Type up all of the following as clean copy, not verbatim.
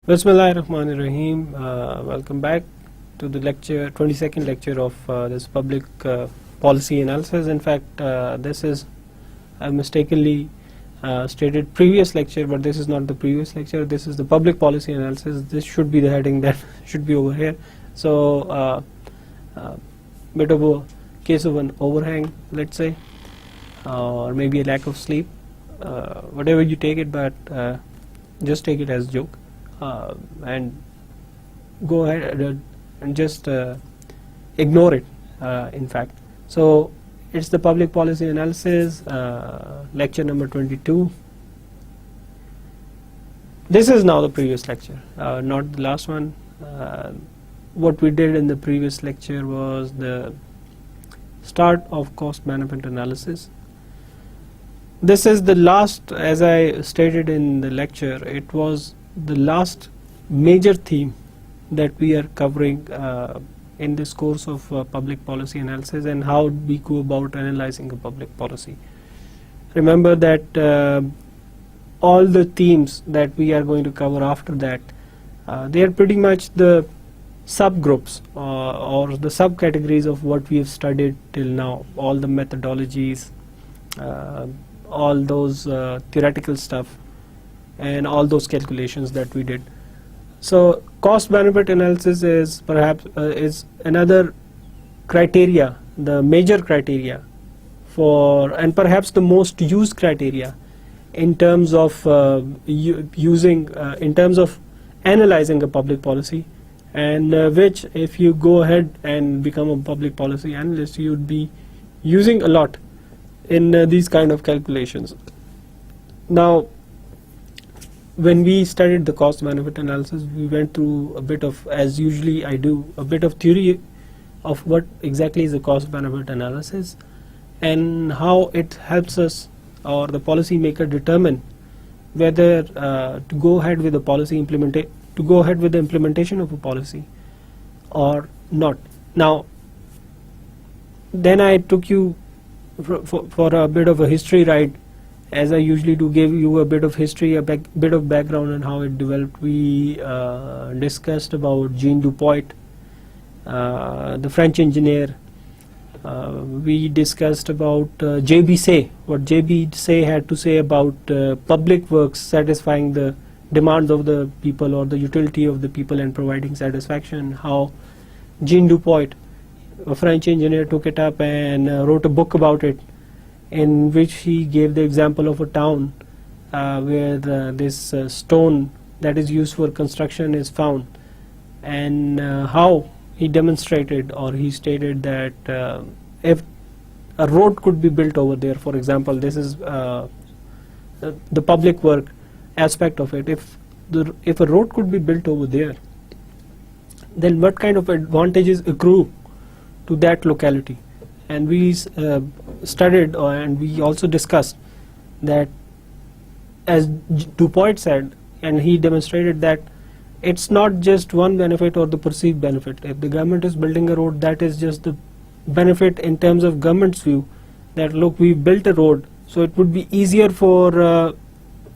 Bismillahirrahmanirrahim. Welcome back to the lecture, 22nd lecture of this public policy analysis. In fact, this is, I mistakenly stated previous lecture, but this is not the previous lecture. This is the public policy analysis. This should be the heading that should be over here. So, bit of a case of an overhang, let's say, or maybe a lack of sleep. Whatever you take it, but just take it as a joke. And go ahead and just ignore it, in fact. So it's the public policy analysis, lecture number 22. This is now the previous lecture, not the last one. What we did in the previous lecture was the start of cost benefit analysis. This is the last, as I stated in the lecture, it was the last major theme that we are covering in this course of public policy analysis and how we go about analyzing a public policy. Remember that all the themes that we are going to cover after that, they are pretty much the subgroups or the subcategories of what we have studied till now, all the methodologies, all those theoretical stuff, and all those calculations that we did. So cost benefit analysis is perhaps is another criteria, the major criteria for, and perhaps the most used criteria in terms of in terms of analyzing a public policy, and which if you go ahead and become a public policy analyst, you would be using a lot in these kind of calculations. Now, when we studied the cost benefit analysis, we went through a bit of, as usually I do, a bit of theory of what exactly is the cost benefit analysis and how it helps us or the policy maker determine whether to go ahead with the policy implementation of a policy or not. Now, then I took you for a bit of a history ride, as I usually do, give you a bit of history, a bit of background on how it developed. We discussed about Jean Dupoit, the French engineer. We discussed about J.B. Say, what J.B. Say had to say about public works satisfying the demands of the people or the utility of the people and providing satisfaction. How Jean Dupoit, a French engineer, took it up and wrote a book about it, in which he gave the example of a town where this stone that is used for construction is found, and how he demonstrated or he stated that if a road could be built over there, for example, this is the public work aspect of it. If a road could be built over there, then what kind of advantages accrue to that locality? And we studied and we also discussed that, as Dupoit said, and he demonstrated that it's not just one benefit or the perceived benefit. If the government is building a road, that is just the benefit in terms of government's view, that look, we built a road, so it would be easier for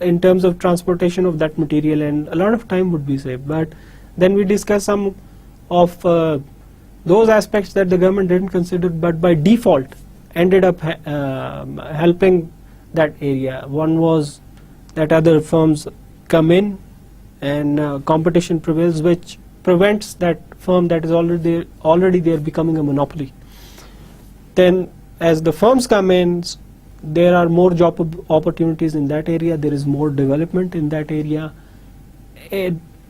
in terms of transportation of that material, and a lot of time would be saved. But then we discussed some of those aspects that the government didn't consider, but by default ended up helping that area. One was that other firms come in and competition prevails, which prevents that firm that is already there becoming a monopoly. Then as the firms come in, there are more job opportunities in that area, there is more development in that area,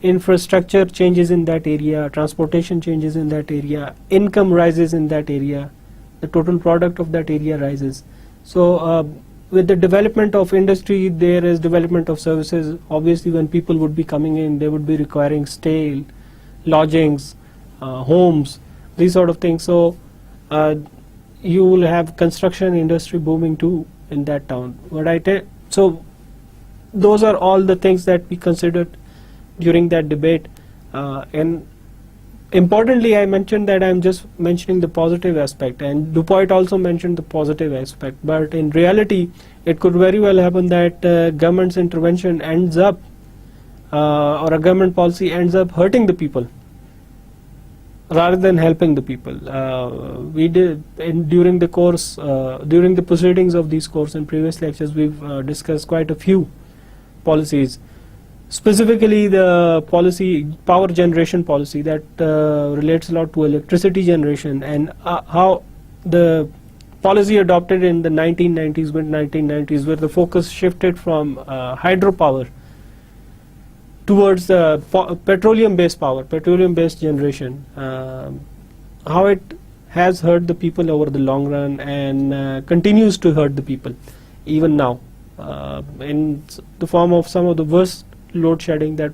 infrastructure changes in that area, transportation changes in that area, income rises in that area, the total product of that area rises. So with the development of industry, there is development of services. Obviously, when people would be coming in, they would be requiring stay, lodgings, homes, these sort of things. So you will have construction industry booming too in that town. So those are all the things that we considered during that debate, and importantly, I mentioned that I'm just mentioning the positive aspect, and Dupoit also mentioned the positive aspect, but in reality it could very well happen that government's intervention ends up or a government policy ends up hurting the people rather than helping the people. We did during the course, during the proceedings of these course in previous lectures, we've discussed quite a few policies, specifically the policy, power generation policy, that relates a lot to electricity generation, and how the policy adopted in the 1990s, mid-1990s, where the focus shifted from hydropower towards petroleum-based power, petroleum-based generation, how it has hurt the people over the long run and continues to hurt the people even now, in the form of some of the worst load shedding that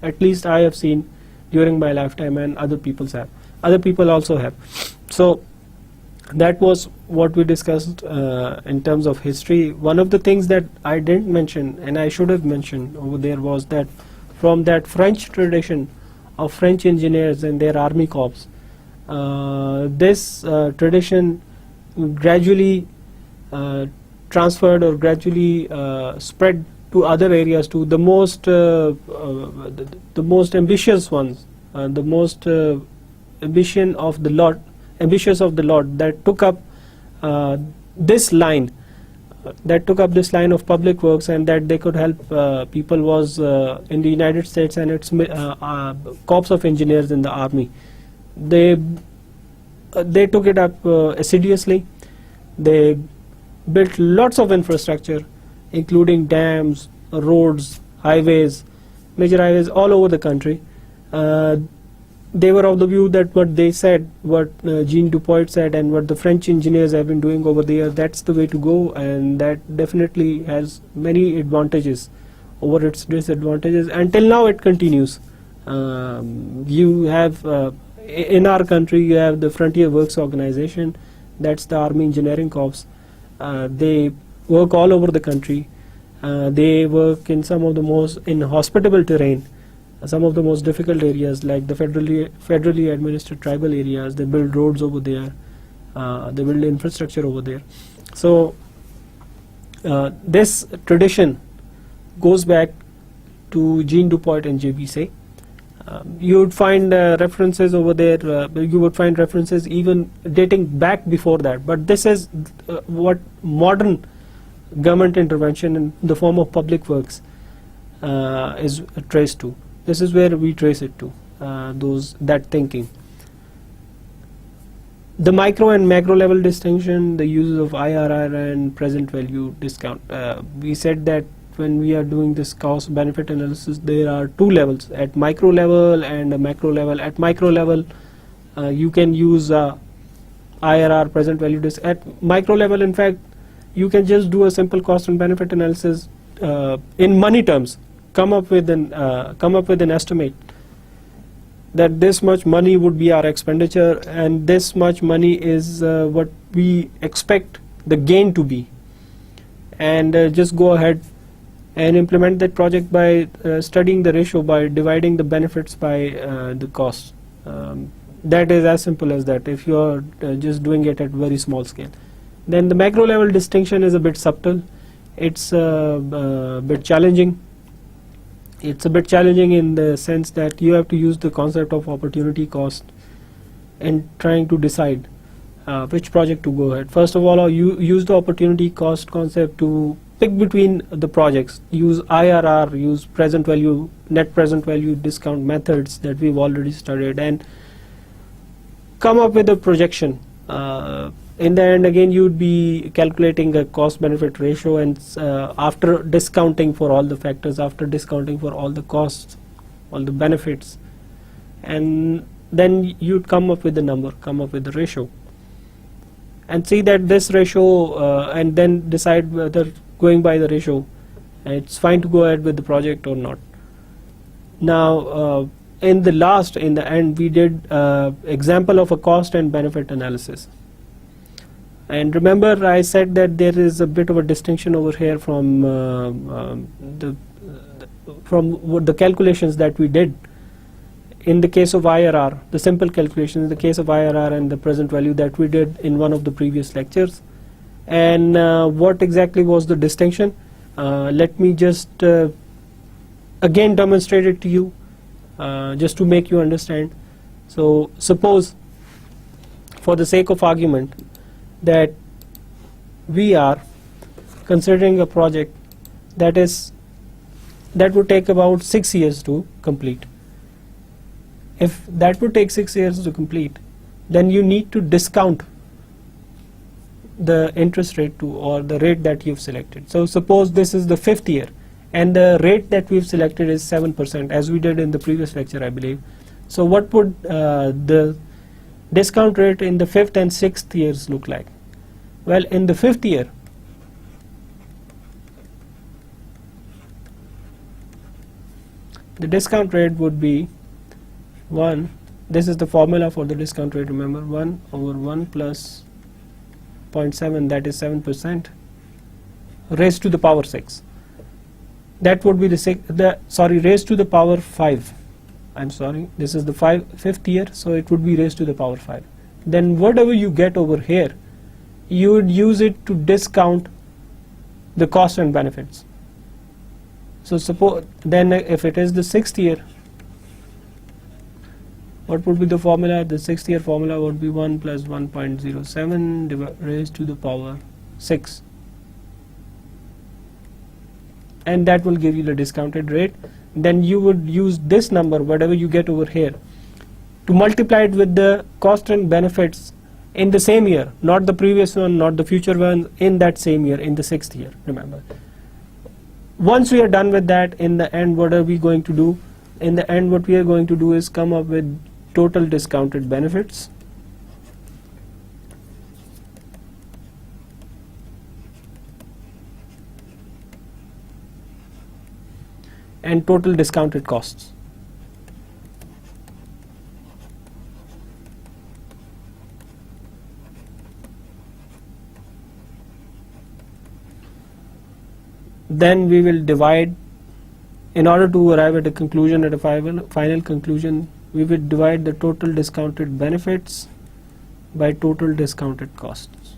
at least I have seen during my lifetime, and other people also have. So that was what we discussed in terms of history. One of the things that I didn't mention, and I should have mentioned over there, was that from that French tradition of French engineers and their army corps, this tradition gradually transferred or gradually spread to other areas, to the most ambitious ones, the most ambitious of the lot that took up this line, this line of public works, and that they could help people, was in the United States and its corps of engineers in the army. They took it up assiduously. They built lots of infrastructure, including dams, roads, highways, major highways all over the country. They were of the view that what they said, what Jean Dupont said, and what the French engineers have been doing over there, that's the way to go, and that definitely has many advantages over its disadvantages. Until now it continues. You have, in our country, you have the Frontier Works Organization, that's the Army Engineering Corps. They work all over the country. They work in some of the most inhospitable terrain, some of the most difficult areas, like the federally administered tribal areas. They build roads over there. They build infrastructure over there. So this tradition goes back to Jean Dupont and J.B. Say. You would find references over there. You would find references even dating back before that. But this is what modern government intervention in the form of public works is traced to. This is where we trace it to, that thinking. The micro and macro level distinction, the use of IRR and present value discount. We said that when we are doing this cost benefit analysis, there are two levels, at micro level and a macro level. At micro level, you can use IRR, present value discount. At micro level, in fact, you can just do a simple cost and benefit analysis in money terms. Come up with an estimate that this much money would be our expenditure, and this much money is what we expect the gain to be, and just go ahead and implement that project by studying the ratio, by dividing the benefits by the cost. That is as simple as that, if you are just doing it at very small scale. Then the macro level distinction is a bit subtle. It's a bit challenging. It's a bit challenging in the sense that you have to use the concept of opportunity cost in trying to decide which project to go ahead. First of all, you use the opportunity cost concept to pick between the projects. Use IRR, use present value, net present value discount methods that we've already studied, and come up with a projection. In the end, again, you'd be calculating a cost benefit ratio, and after discounting for all the factors, after discounting for all the costs, all the benefits, and then you'd come up with the number, come up with the ratio, and see that this ratio, and then decide whether, going by the ratio, it's fine to go ahead with the project or not. Now, in the end, we did example of a cost and benefit analysis. And remember, I said that there is a bit of a distinction over here from the calculations that we did in the case of IRR, the simple calculations in the case of IRR and the present value that we did in one of the previous lectures. And what exactly was the distinction? Let me just again demonstrate it to you just to make you understand. So suppose, for the sake of argument, that we are considering a project that would take about 6 years to complete. If that would take 6 years to complete, then you need to discount the interest rate to, or the rate that you've selected. So suppose this is the 5th year and the rate that we've selected is 7%, as we did in the previous lecture, I believe. So what would the discount rate in the 5th and 6th years look like? Well, in the 5th year, the discount rate would be 1, this is the formula for the discount rate, remember, 1 over 1 plus 0.7, that is 7%, raised to the power 6. That would be raised to the power 5. I'm sorry, this is the 5th year, so it would be raised to the power 5. Then whatever you get over here, you would use it to discount the cost and benefits. So suppose then if it is the 6th year, what would be the formula? The 6th year formula would be 1 plus 1.07 raised to the power 6, and that will give you the discounted rate. Then you would use this number, whatever you get over here, to multiply it with the cost and benefits in the same year, not the previous one, not the future one, in that same year, in the 6th year, remember. Once we are done with that, in the end, what are we going to do? In the end, what we are going to do is come up with total discounted benefits and total discounted costs. Then we will divide, in order to arrive at a conclusion, at a final conclusion, we will divide the total discounted benefits by total discounted costs.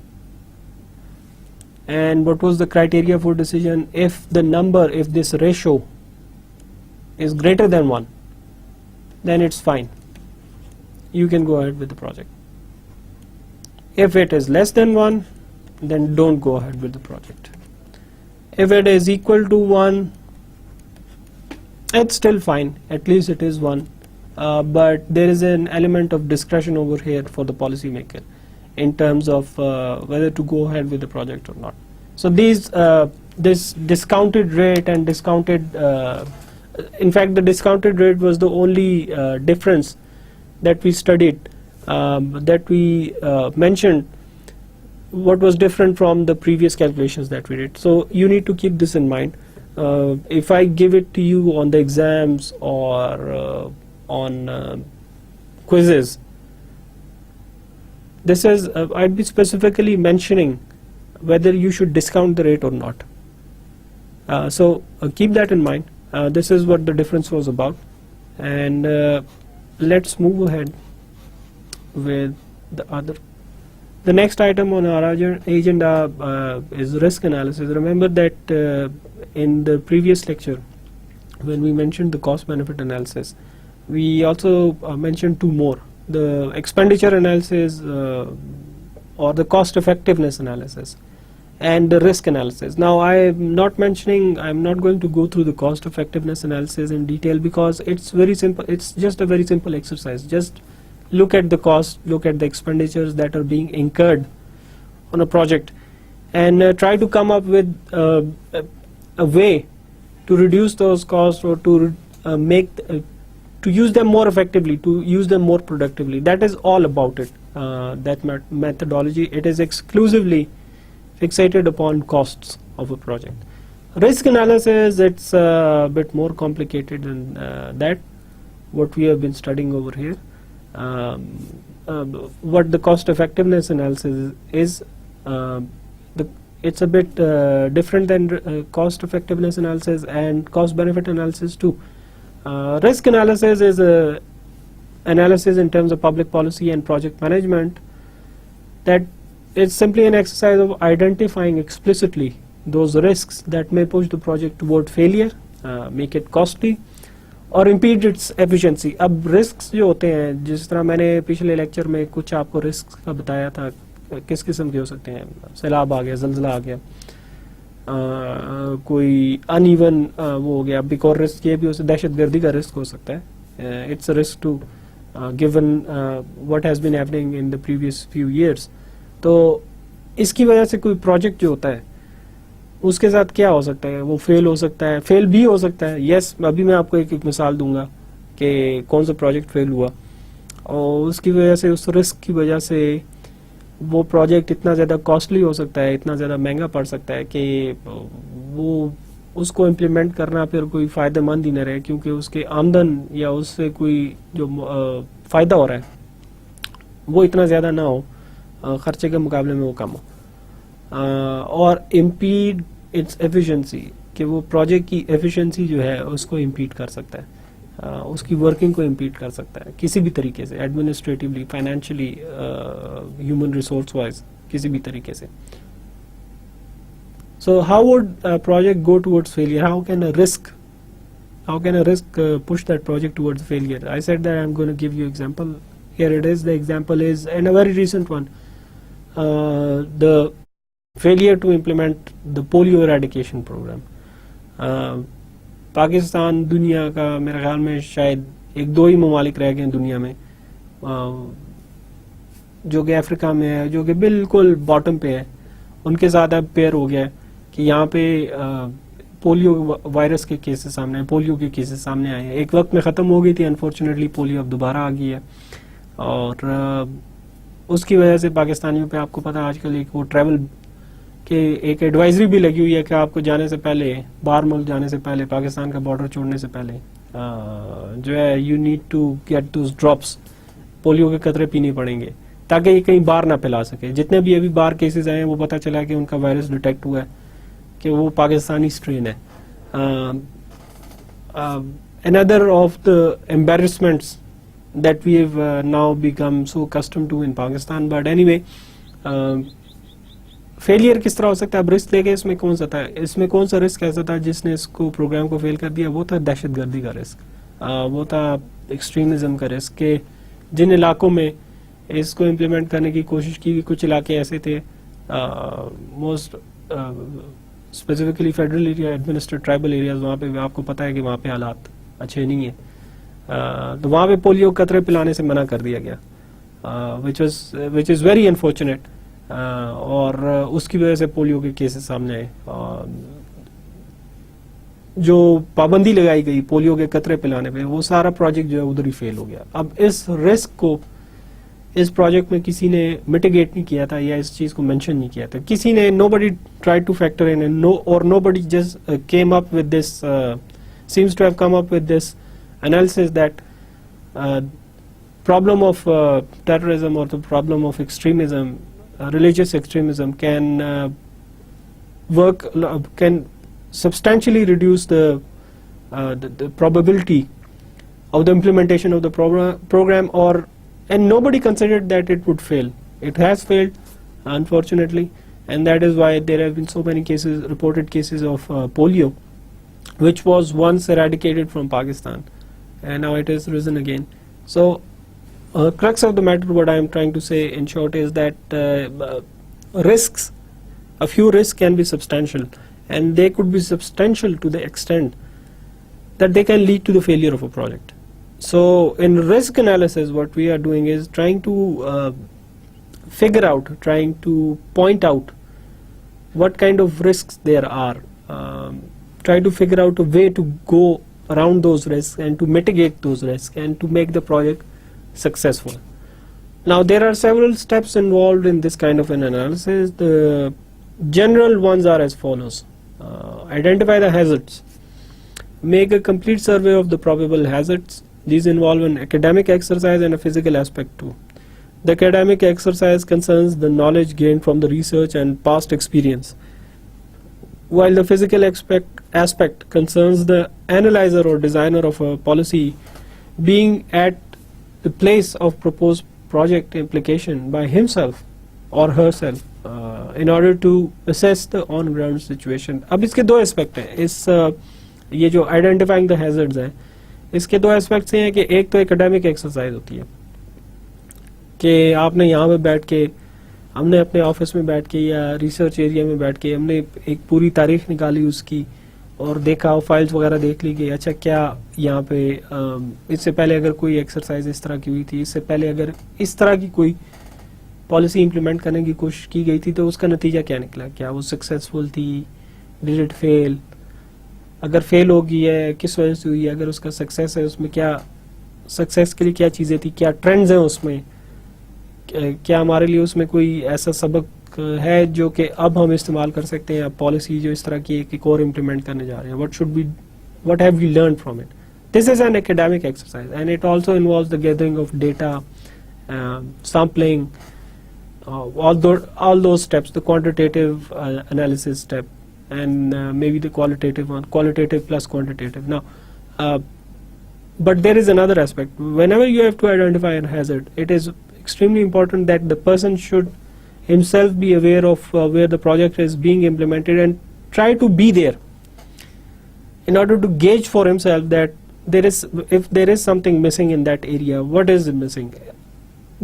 And what was the criteria for decision? If this ratio is greater than 1, then it's fine, you can go ahead with the project. If it is less than 1, then don't go ahead with the project. If it is equal to 1, it's still fine, at least it is 1, but there is an element of discretion over here for the policymaker in terms of whether to go ahead with the project or not. So this discounted rate and discounted, in fact the discounted rate was the only difference that we studied, that we mentioned what was different from the previous calculations that we did. So you need to keep this in mind. If I give it to you on the exams or on quizzes, this is I'd be specifically mentioning whether you should discount the rate or not. So keep that in mind. This is what the difference was about, and let's move ahead with the next item on our agenda is risk analysis. Remember that in the previous lecture, when we mentioned the cost benefit analysis, we also mentioned 2 more, the expenditure analysis or the cost effectiveness analysis, and the risk analysis. Now I'm not going to go through the cost effectiveness analysis in detail because it's very simple. It's just a very simple exercise. Just look at the cost, look at the expenditures that are being incurred on a project, and try to come up with a way to reduce those costs, or to to use them more effectively, to use them more productively. That is all about it. That methodology, it is exclusively fixated upon costs of a project. Risk analysis, it's a bit more complicated than that, what we have been studying over here. What the cost effectiveness analysis is, it's a bit different than cost effectiveness analysis and cost benefit analysis too. Risk analysis is a analysis in terms of public policy and project management, that it's simply an exercise of identifying explicitly those risks that may push the project toward failure make it costly or impede its efficiency. अब risks जो होते हैं, जिस तरह मैंने पिछले lecture में कुछ आपको risks का बताया था, किस किस्म के हो सकते हैं, सैलाब आ गया, जलजला आ गया, कोई अनइवन वो हो गया, बिग और रिस्क ये भी हो सकता है, दहशत गर्दी का रिस्क हो सकता है, it's a risk to given what has been happening in the previous few years. तो इसकी वजह से कोई प्रोजेक्ट जो होता है उसके साथ क्या हो सकता है, वो फेल हो सकता है, फेल भी हो सकता है. यस, अभी मैं आपको एक मिसाल दूंगा कि कौन सा प्रोजेक्ट फेल हुआ, और उसकी वजह से, उस रिस्क की वजह से वो प्रोजेक्ट इतना ज़्यादा कॉस्टली हो सकता है, इतना ज़्यादा महंगा पड़ सकता है कि वो उसको इम्प्लीमेंट करना फिर कोई फ़ायदेमंद ही न रहे, क्योंकि उसके आमदन या उससे कोई जो फ़ायदा हो रहा है वो इतना ज़्यादा ना हो, खर्चे के मुकाबले में वो कम हो, और इम्पीड इट्स एफिशिएंसी, कि वो प्रोजेक्ट की एफिशिएंसी जो है उसको इम्पीड कर सकता है, उसकी वर्किंग को इम्पीड कर सकता है किसी भी तरीके से, administratively, financially, human resource wise, किसी भी तरीके से. So how would a project go towards failure? How can a risk push that project towards failure? I said that I'm going to give you example. Here it is. The example is, and a very recent one, the failure to implement the polio eradication program. Pakistan दुनिया का मेरे ख्याल में शायद एक दो ही ममालिक रह गए हैं दुनिया में जो कि अफ्रीका में है, जो कि बिल्कुल बॉटम पे है, उनके साथ अब पेयर हो गया है कि यहाँ पे पोलियो वायरस के केसेस सामने आए, पोलियो के केसेस सामने आए हैं. एक वक्त में ख़त्म हो गई थी, अनफॉर्चुनेटली पोलियो अब दोबारा आ गई है, और उसकी वजह से पाकिस्तानियों पे, आपको पता है आजकल एक वो ट्रैवल के एक एडवाइजरी भी लगी हुई है कि आपको जाने से पहले, बाहर मुल्क जाने से पहले, पाकिस्तान का बॉर्डर छोड़ने से पहले जो है, you need to get those drops, polio के कतरे पीने पड़ेंगे ताकि ये कहीं बाहर ना फैला सके. जितने भी अभी बाहर केसेस आए हैं वो पता चला कि उनका वायरस डिटेक्ट हुआ है कि वो पाकिस्तानी स्ट्रेन है. Another of the embarrassments that we have now become so accustomed to in Pakistan. But anyway, failure किस तरह हो सकता है. अब रिस्क देखे, इसमें कौन सा था, इसमें कौन सा रिस्क ऐसा था जिसने इसको प्रोग्राम को फेल कर दिया? वो था दहशत गर्दी का रिस्क, वो था एक्सट्रीमिज्म का रिस्क, के जिन इलाकों में इसको इम्प्लीमेंट करने की कोशिश की, कुछ इलाके ऐसे थे, most specifically federal area, administrated tribal areas, वहाँ पे आपको पता है कि वहाँ पे हालात अच्छे नहीं है, तो वहाँ पे पोलियो कतरे पिलाने से मना कर दिया गया, विच इज़ वेरी अनफॉर्चुनेट, और उसकी वजह से पोलियो के केसेस सामने आए. जो पाबंदी लगाई गई पोलियो के कतरे पिलाने पे, वो सारा प्रोजेक्ट जो है उधर ही फेल हो गया. अब इस रिस्क को इस प्रोजेक्ट में किसी ने मिटिगेट नहीं किया था, या इस चीज को मेंशन नहीं किया था किसी ने. nobody tried to factor in, or nobody just came up with this, seems to have come up with this analysis that problem of terrorism, or the problem of extremism, religious extremism, can can substantially reduce the probability of the implementation of the program, and nobody considered that it would fail. It has failed, unfortunately, and that is why there have been so many cases, reported cases of polio, which was once eradicated from Pakistan, and now it has risen again. So crux of the matter, what I am trying to say in short, is that risks, a few risks can be substantial, and they could be substantial to the extent that they can lead to the failure of a project. So in risk analysis, what we are doing is trying to figure out, trying to point out what kind of risks there are, try to figure out a way to go around those risks and to mitigate those risks and to make the project successful. Now there are several steps involved in this kind of an analysis. The general ones are as follows. Identify the hazards. Make a complete survey of the probable hazards. These involve an academic exercise and a physical aspect too. The academic exercise concerns the knowledge gained from the research and past experience, while the physical aspect concerns the analyzer or designer of a policy being at the place of proposed project implication by himself or herself in order to assess the on-ground situation. अब इसके दो aspect हैं. इस یہ جو identifying the hazards ہے اس کے دو aspects ہیں کہ ایک تو ایکڈیمک ایکسرسائز ہوتی ہے کہ آپ نے یہاں پہ بیٹھ کے, ہم نے اپنے آفس میں بیٹھ کے یا ریسرچ ایریا میں بیٹھ کے ہم نے ایک پوری تاریخ نکالی اس کی اور دیکھا, فائلز وغیرہ دیکھ لی کہ اچھا کیا یہاں پہ اس سے پہلے اگر کوئی ایکسرسائز اس طرح کی ہوئی تھی, اس سے پہلے اگر اس طرح کی کوئی پالیسی امپلیمنٹ کرنے کی کوشش کی گئی تھی تو اس کا نتیجہ کیا نکلا, کیا وہ سکسیزفل تھی, ڈیڈ اٹ فیل, اگر فیل ہوگی ہے کس وجہ سے ہوئی ہے, اگر اس کا سکسیس ہے اس میں کیا سکسیس کے لیے کیا چیزیں تھی, کیا ٹرینڈز ہیں اس میں, کیا ہمارے لیے اس میں کوئی ایسا سبق ہے جو کہ اب ہم استعمال کر سکتے ہیں, اب پالیسی جو اس طرح کی ایک اور امپلیمنٹ کرنے جا رہے ہیں, what have we learned from it. This is an academic exercise and it also involves the gathering of data, sampling, all those steps, the quantitative analysis step and maybe the qualitative one, qualitative plus quantitative. Now, but there is another aspect. Whenever you have to identify a hazard, it is extremely important that the person should himself be aware of where the project is being implemented and try to be there in order to gauge for himself that if there is something missing in that area, what is missing.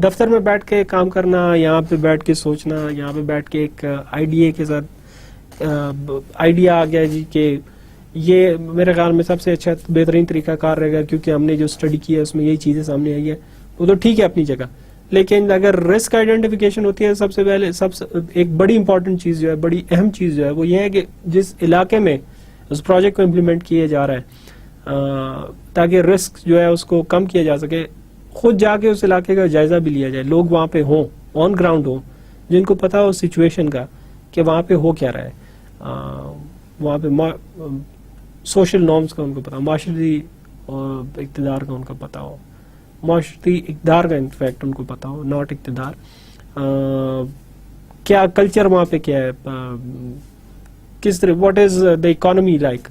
دفتر میں بیٹھ کے کام کرنا, یہاں پہ بیٹھ کے سوچنا, یہاں پہ بیٹھ کے ایک آئیڈیا کے ساتھ آئیڈیا آ گیا جی کہ یہ میرے خیال میں سب سے اچھا بہترین طریقہ کار رہے گا کیونکہ ہم نے جو اسٹڈی کی ہے اس میں یہی چیزیں سامنے آئی ہے, وہ تو ٹھیک ہے اپنی جگہ, لیکن اگر رسک آئیڈینٹیفیکیشن ہوتی ہے سب سے پہلے ایک بڑی امپورٹنٹ چیز جو ہے, بڑی اہم چیز جو ہے وہ یہ ہے کہ جس علاقے میں اس پروجیکٹ کو امپلیمنٹ کیا جا رہا ہے تاکہ رسک جو ہے اس کو کم کیا جا سکے, خود جا کے اس علاقے کا جائزہ بھی لیا جائے, لوگ وہاں پہ ہوں, آن گراؤنڈ ہوں, جن کو پتا ہو سچویشن کا کہ وہاں پہ ہو کیا رہا ہے, وہاں پہ سوشل نارمز کا ان کو پتا ہو, معاشرتی اقتدار کا ان کو پتا ہو, معاشرتی اقدار کا انفیکٹ ان کو پتا ہو, ناٹ اقتدار, کیا کلچر وہاں پہ کیا ہے, کس طرح, what is the economy like,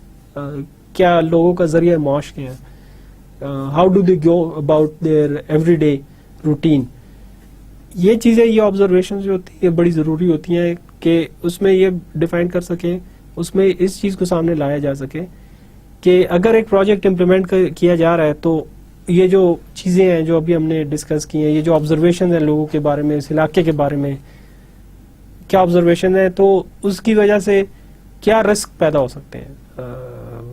کیا لوگوں کا ذریعہ معاش کیا ہے, how do they go about their every day routine. یہ چیزیں, یہ آبزرویشن جو ہوتی ہیں بڑی ضروری ہوتی ہیں کہ اس میں یہ ڈیفائن کر سکیں, اس میں اس چیز کو سامنے لایا جا سکے کہ اگر ایک پروجیکٹ امپلیمنٹ کیا جا رہا ہے تو یہ جو چیزیں ہیں جو ابھی ہم نے ڈسکس کی ہیں, یہ جو آبزرویشن ہیں لوگوں کے بارے میں, اس علاقے کے بارے میں کیا آبزرویشن ہے, تو اس کی وجہ سے کیا رسک پیدا ہو سکتے ہیں,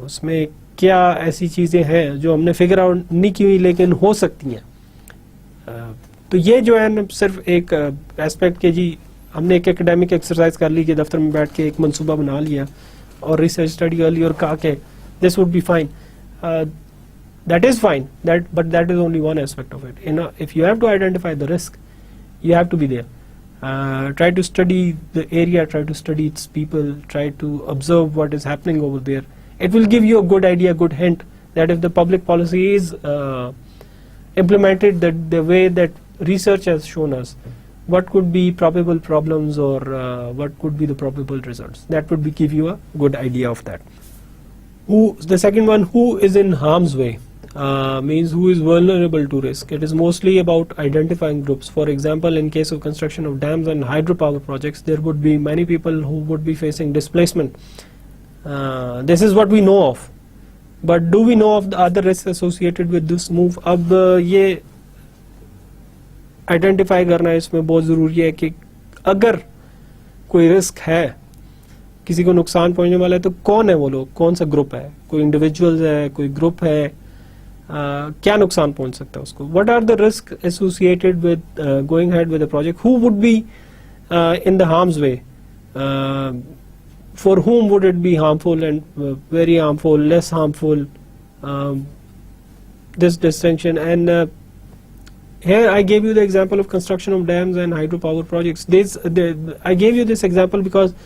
اس میں کیا ایسی چیزیں ہیں جو ہم نے فگر آؤٹ نہیں کی ہوئی لیکن ہو سکتی ہیں. تو یہ جو ہے نا صرف ایک ایسپیکٹ کہ جی ہم نے ایک ایکڈیمک ایکسرسائز کر لی کہ دفتر میں بیٹھ کے ایک منصوبہ بنا لیا اور ریسرچ اسٹڈی کر لی اور کہا کہ this would be fine, that is fine, but that is only one aspect of it. If you have to identify the risk, you have to be there, try to study the area, try to study its people, try to observe what is happening over there. It will give you a good idea, good hint that if the public policy is implemented the way that research has shown us, what could be probable problems or what could be the probable results. That would give you a good idea of that. The second one, who is in harm's way, means who is vulnerable to risk. It is mostly about identifying groups. For example, in case of construction of dams and hydropower projects, there would be many people who would be facing displacement. This is what we know of. But do we know of the other risks associated with this move? اب یہ identify کرنا اس میں بہت ضروری ہے کہ اگر کوئی رسک ہے, کسی کو نقصان پہنچنے والا ہے, تو کون ہے وہ لوگ, کون سا گروپ ہے, کوئی انڈیویجولز ہے, کوئی گروپ ہے, کیا نقصان پہنچ سکتا ہے اس کو. What are the risks associated with going ahead with the project? Who would be in the harm's way? For whom would it be harmful and very harmful, less harmful? This distinction. And here I gave you the example of construction of dams and hydropower projects. I gave you this example because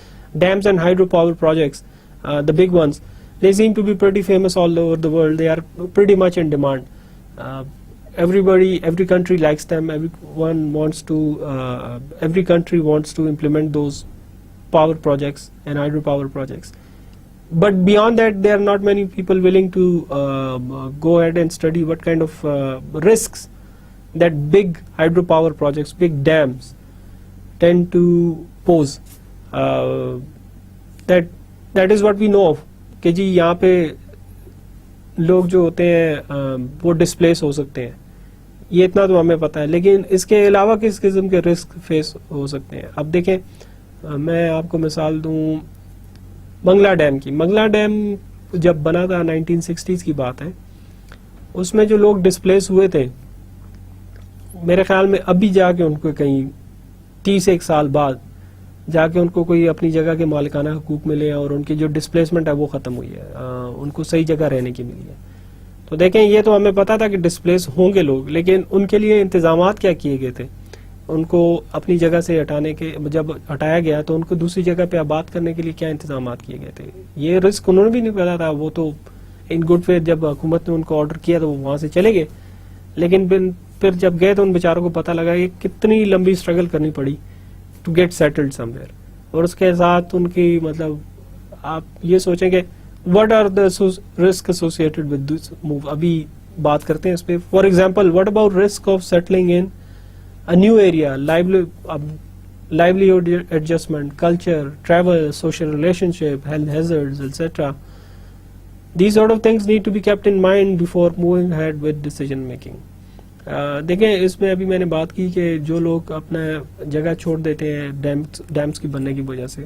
dams and hydropower projects, the big ones, they seem to be pretty famous all over the world. They are pretty much in demand. Every country likes them. Every country wants to implement those power projects and hydropower projects. But beyond that, there are not many people willing to go ahead and study what kind of risks that big hydropower projects, big dams tend to pose. That is what we know of. کہ جی یہاں پہ لوگ جو ہوتے ہیں وہ displace ہو سکتے ہیں, یہ اتنا تو ہمیں پتہ ہے, لیکن اس کے علاوہ کس قسم کے رسک فیس ہو سکتے ہیں. اب دیکھیں میں آپ کو مثال دوں منگلا ڈیم کی. منگلا ڈیم جب بنا تھا 1960s کی بات ہے, اس میں جو لوگ ڈسپلیس ہوئے تھے میرے خیال میں ابھی جا کے ان کو کہیں 31 سال بعد جا کے ان کو کوئی اپنی جگہ کے مالکانہ حقوق ملے اور ان کی جو ڈسپلیسمنٹ ہے وہ ختم ہوئی ہے, ان کو صحیح جگہ رہنے کی ملی ہے. تو دیکھیں یہ تو ہمیں پتا تھا کہ ڈسپلیس ہوں گے لوگ, لیکن ان کے لیے انتظامات کیا کیے گئے تھے. ان کو اپنی جگہ سے ہٹانے کے, جب ہٹایا گیا تو ان کو دوسری جگہ پہ آباد کرنے کے لیے کیا انتظامات کیے گئے تھے. یہ رسک انہوں نے بھی نہیں پتا تھا, وہ تو ان گڈ فیتھ جب حکومت نے ان کو آرڈر کیا تو وہ وہاں سے چلے گئے, لیکن پھر جب گئے تو ان بیچاروں کو پتہ لگا کہ کتنی لمبی اسٹرگل کرنی پڑی to get settled somewhere. اور اس کے ساتھ ان کی مطلب آپ یہ سوچیں کہ what are the risk associated with this move. ابھی بات کرتے ہیں اس پہ. For example, what about risk of settling in a new area, livelihood adjustment, culture, travel, social relationship, health hazards, etc. These sort of things need to be kept in mind before moving ahead with decision making. دیکھیں اس میں ابھی میں نے بات کی کہ جو لوگ اپنا جگہ چھوڑ دیتے ہیں ڈیمز کی بننے کی وجہ سے,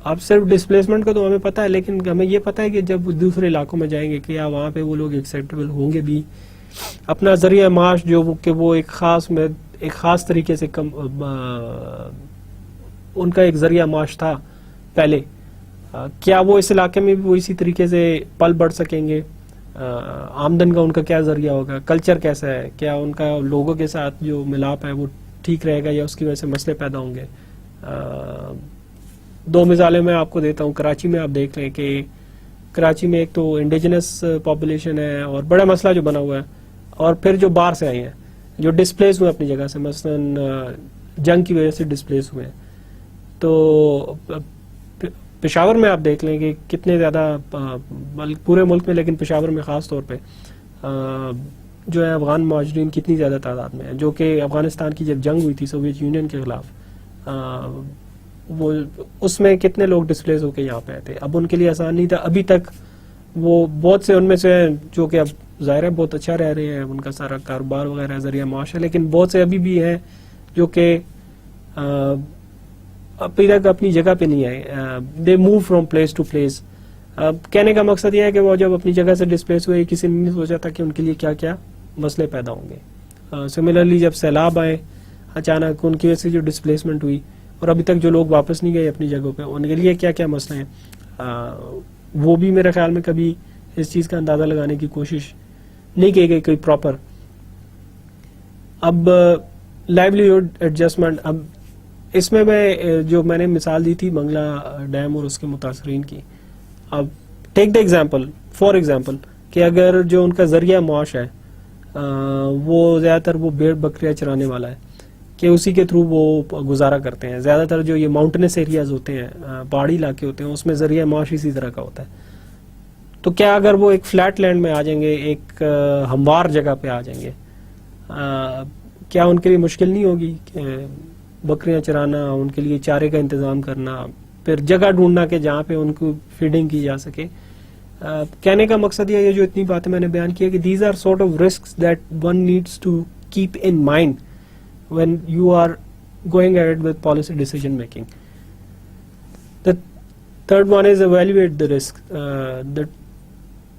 اب صرف ڈسپلیسمنٹ کا تو ہمیں پتہ ہے, لیکن ہمیں یہ پتہ ہے کہ جب دوسرے علاقوں میں جائیں گے کیا وہاں پہ وہ لوگ ایکسیپٹیبل ہوں گے بھی. اپنا ذریعہ معاش جو کہ وہ ایک خاص طریقے سے ان کا ایک ذریعہ معاش تھا پہلے, کیا وہ اس علاقے میں بھی وہ اسی طریقے سے پل بڑھ سکیں گے. آمدن کا ان کا کیا ذریعہ ہوگا, کلچر کیسا ہے, کیا ان کا لوگوں کے ساتھ جو ملاپ ہے وہ ٹھیک رہے گا یا اس کی وجہ سے مسئلے پیدا ہوں گے. دو مثالیں میں آپ کو دیتا ہوں. کراچی میں آپ دیکھ لیں کہ کراچی میں ایک تو انڈیجنس پاپولیشن ہے اور بڑا مسئلہ جو بنا ہوا ہے, اور پھر جو باہر سے آئے ہیں جو ڈسپلیس ہوئے اپنی جگہ سے, مثلاً جنگ کی وجہ سے ڈسپلیس ہوئے ہیں. تو پشاور میں آپ دیکھ لیں کہ کتنے زیادہ پورے ملک میں, لیکن پشاور میں خاص طور پہ جو ہے افغان مہاجرین کتنی زیادہ تعداد میں ہیں, جو کہ افغانستان کی جب جنگ ہوئی تھی سوویت یونین کے خلاف, وہ اس میں کتنے لوگ ڈسپلیس ہو کے یہاں پہ آئے تھے. اب ان کے لیے آسان نہیں تھا. ابھی تک وہ بہت سے ان میں سے جو کہ اب ظاہر ہے بہت اچھا رہ رہے ہیں, ان کا سارا کاروبار وغیرہ ذریعہ معاش ہے, لیکن بہت سے ابھی بھی ہیں جو کہ ابھی تک اپنی جگہ پہ نہیں آئے. They move from place to place. کہنے کا مقصد یہ ہے کہ وہ جب اپنی جگہ سے ڈسپلیس ہوئے کسی نے نہیں سوچا تھا کہ ان کے لیے کیا کیا مسئلے پیدا ہوں گے. سملرلی جب سیلاب آئے اچانک, ان کی وجہ سے جو ڈسپلیسمنٹ ہوئی, اور ابھی تک جو لوگ واپس نہیں گئے اپنی جگہوں پہ, ان کے لیے کیا کیا مسئلے ہیں, وہ بھی میرے خیال میں کبھی اس چیز کا اندازہ لگانے کی کوشش نہیں کی گئی کوئی پراپر. اب لائیولیہڈ ایڈجسٹمنٹ, اب اس میں جو میں نے مثال دی تھی منگلا ڈیم اور اس کے متاثرین کی. اب ٹیک دا ایگزامپل, فار ایگزامپل کہ اگر جو ان کا ذریعہ معاش ہے وہ زیادہ تر وہ بھیڑ بکریاں چرانے والا ہے, کہ اسی کے تھرو وہ گزارا کرتے ہیں. زیادہ تر جو یہ ماؤنٹینس ایریاز ہوتے ہیں, پہاڑی علاقے ہوتے ہیں, اس میں ذریعہ معاش اسی طرح کا ہوتا ہے. تو کیا اگر وہ ایک فلیٹ لینڈ میں آ جائیں گے, ایک ہموار جگہ پہ آ جائیں گے, کیا ان کے لیے مشکل نہیں ہوگی کہ بکریاں چرانا, ان کے لیے چارے کا انتظام کرنا, پھر جگہ ڈھونڈنا کہ جہاں پہ ان کو فیڈنگ کی جا سکے. کہنے کا مقصد یہ جو اتنی باتیں میں نے بیان کی ہے کہ these are sort of risks that one needs to keep in mind when you are going ahead with policy decision making. The third one is evaluate the risk. The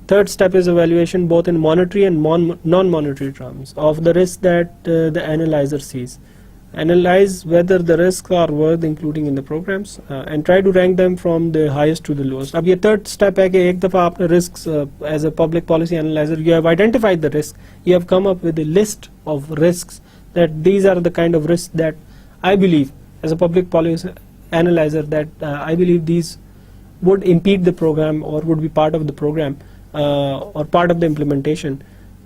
third step is evaluation both in monetary and non-monetary terms of the risk that the analyzer sees. Analyze whether the risks are worth including in the programs and try to rank them from the highest to the lowest. اب یہ third step ہے کہ ایک دفعہ آپ نے risks as a public policy analyzer you have identified the risk, you have come up with a list of risks that these are the kind of risks that I believe as a public policy analyzer that I believe these would impede the program or would be part of the program or part of the implementation,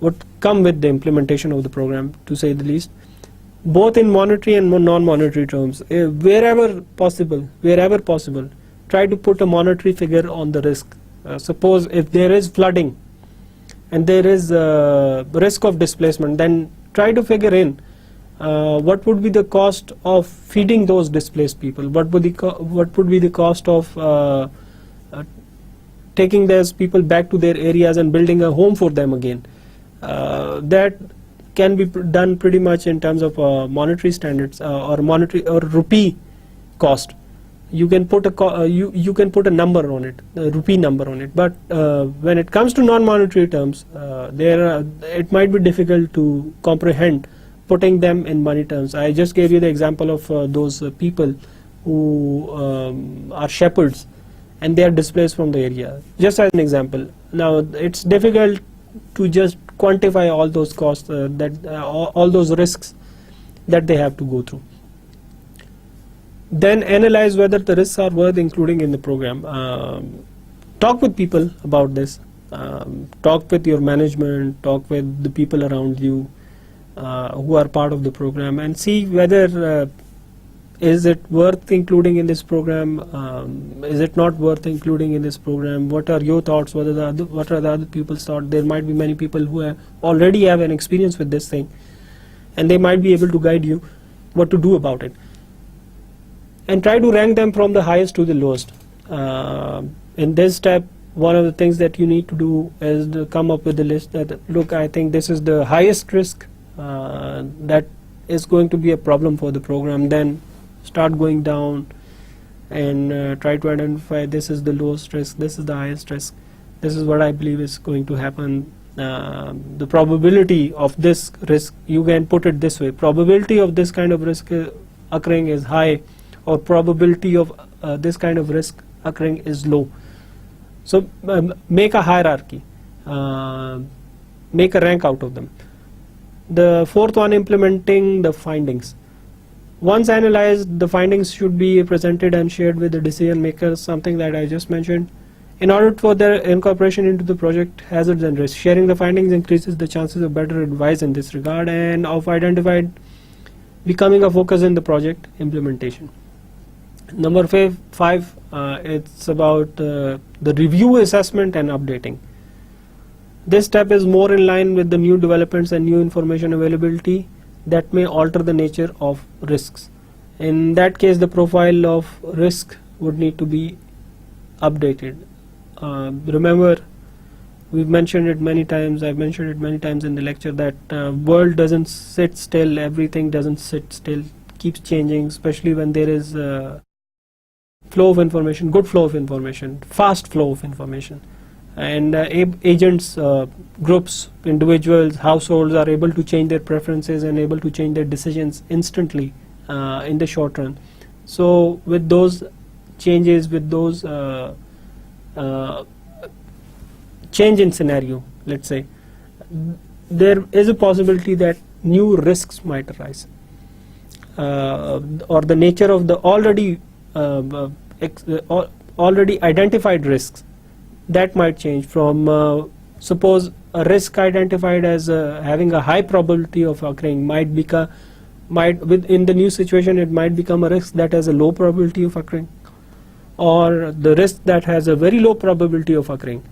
would come with the implementation of the program to say the least, both in monetary and non-monetary terms. Wherever possible, try to put a monetary figure on the risk. Suppose if there is flooding and there is risk of displacement, then try to figure in what would be the cost of feeding those displaced people, what would be the cost of taking those people back to their areas and building a home for them again. That can be done pretty much in terms of monetary standards or monetary or rupee cost. You can put a you can put a number on it, a rupee number on it. But when it comes to non-monetary terms, it might be difficult to comprehend putting them in money terms. I just gave you the example of those people who are shepherds and they are displaced from the area, just as an example. Now it's difficult to just quantify all those costs, all those risks that they have to go through. Then analyze whether the risks are worth including in the program. Talk with people about this. Talk with your management, talk with the people around you who are part of the program, and see whether is it worth including in this program, is it not worth including in this program, what are your thoughts, what are the other people's thoughts. There might be many people who already have an experience with this thing, and they might be able to guide you what to do about it. And try to rank them from the highest to the lowest. In this step, one of the things that you need to do is to come up with a list that, look, I think this is the highest risk that is going to be a problem for the program. Then start going down and try to identify this is the lowest risk, this is the highest risk, this is what I believe is going to happen. The probability of this risk, you can put it this way: probability of this kind of risk occurring is high, or probability of this kind of risk occurring is low. So make a hierarchy, make a rank out of them. The fourth one, implementing the findings. Once analyzed, the findings should be presented and shared with the decision makers, something that I just mentioned. In order for their incorporation into the project hazards and risks, sharing the findings increases the chances of better advice in this regard and of identified becoming a focus in the project implementation. Number 5, it's about the review, assessment and updating. This step is more in line with the new developments and new information availability that may alter the nature of risks. In that case, the profile of risk would need to be updated. Remember, we've mentioned it many times, I've mentioned it many times in the lecture, that world doesn't sit still, everything doesn't sit still, keeps changing, especially when there is flow of information, good flow of information, fast flow of information. And agents, groups, individuals, households are able to change their preferences and able to change their decisions instantly in the short run. So with those changes, with those change in scenario, let's say, there is a possibility that new risks might arise, or the nature of the already identified risks that might change from suppose a risk identified as having a high probability of occurring within the new situation it might become a risk that has a low probability of occurring, or the risk that has a very low probability of occurring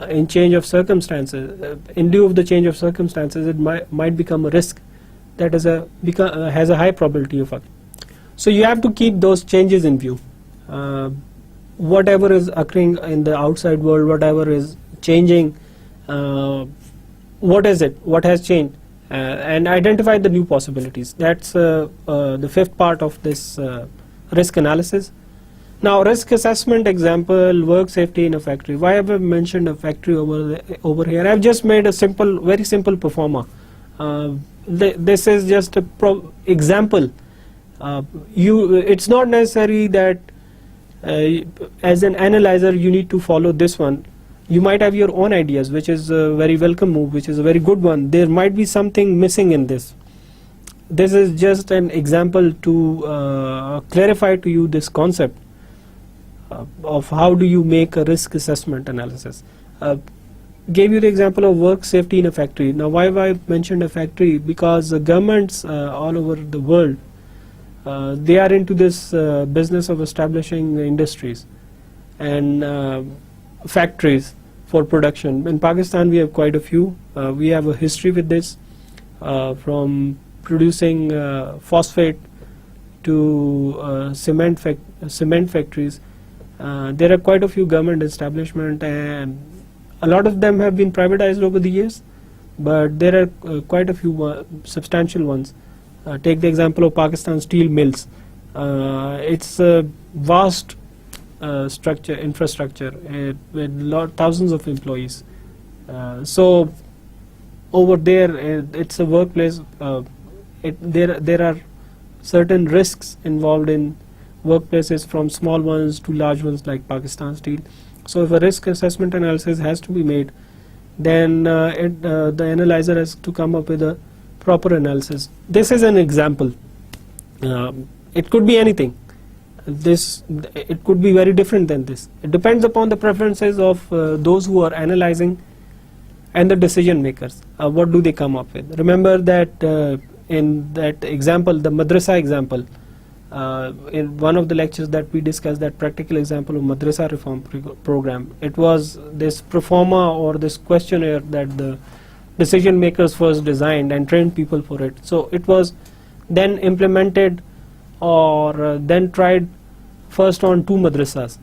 in change of circumstances. In lieu of the change of circumstances, it might become a risk that has a high probability of occurring. So you have to keep those changes in view. Whatever is occurring in the outside world, whatever is changing, what is it, what has changed, and identify the new possibilities. That's the 5th part of this risk analysis. Now, risk assessment example, work safety in a factory. Why have I mentioned a factory over here? I've just made a very simple performer. This is just a example. It's not necessary that as an analyzer you need to follow this one. You might have your own ideas, which is a very welcome move, which is a very good one. There might be something missing in this. This is just an example to clarify to you this concept of how do you make a risk assessment analysis. Gave you the example of work safety in a factory. Now, why have I mentioned a factory? Because governments all over the world, they are into this business of establishing industries and factories for production. In Pakistan, we have quite a few. We have a history with this, from producing phosphate to cement factories. There are quite a few government establishments, and a lot of them have been privatized over the years, but there are quite a few substantial ones. Take the example of Pakistan Steel Mills. It's a vast infrastructure with thousands of employees. So over there, it's a workplace. There are certain risks involved in workplaces, from small ones to large ones like Pakistan Steel. So if a risk assessment analysis has to be made, then the analyzer has to come up with a proper analysis. This is an example. It could be anything. It could be very different than this. It depends upon the preferences of those who are analyzing and the decision makers. What do they come up with? Remember that in that example, the madrasa example, in one of the lectures that we discussed, that practical example of madrasa reform program, it was this pro forma or this questionnaire that the decision makers first designed and trained people for it. So it was then implemented or then tried first on 2 madrasas.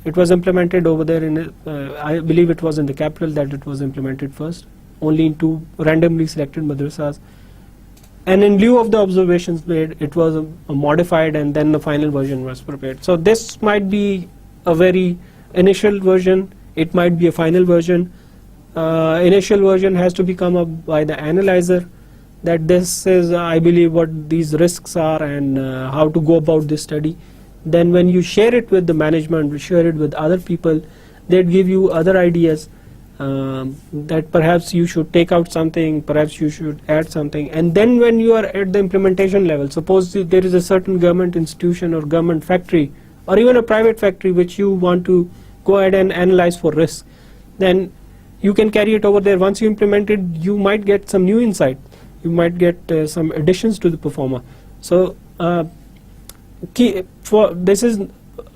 It was implemented over there in, I believe it was in the capital that it was implemented first, only in 2 randomly selected madrasas. And in lieu of the observations made, it was modified, and then the final version was prepared. So this might be a very initial version, it might be a final version. Initial version has to be come up by the analyzer, that this is, I believe, what these risks are and how to go about this study. Then when you share it with the management, share it with other people, they'd give you other ideas. That perhaps you should take out something, perhaps you should add something. And then when you are at the implementation level, suppose there is a certain government institution or government factory or even a private factory which you want to go ahead and analyze for risk, then you can carry it over there. Once you implement it, you might get some new insight, you might get some additions to the performer. So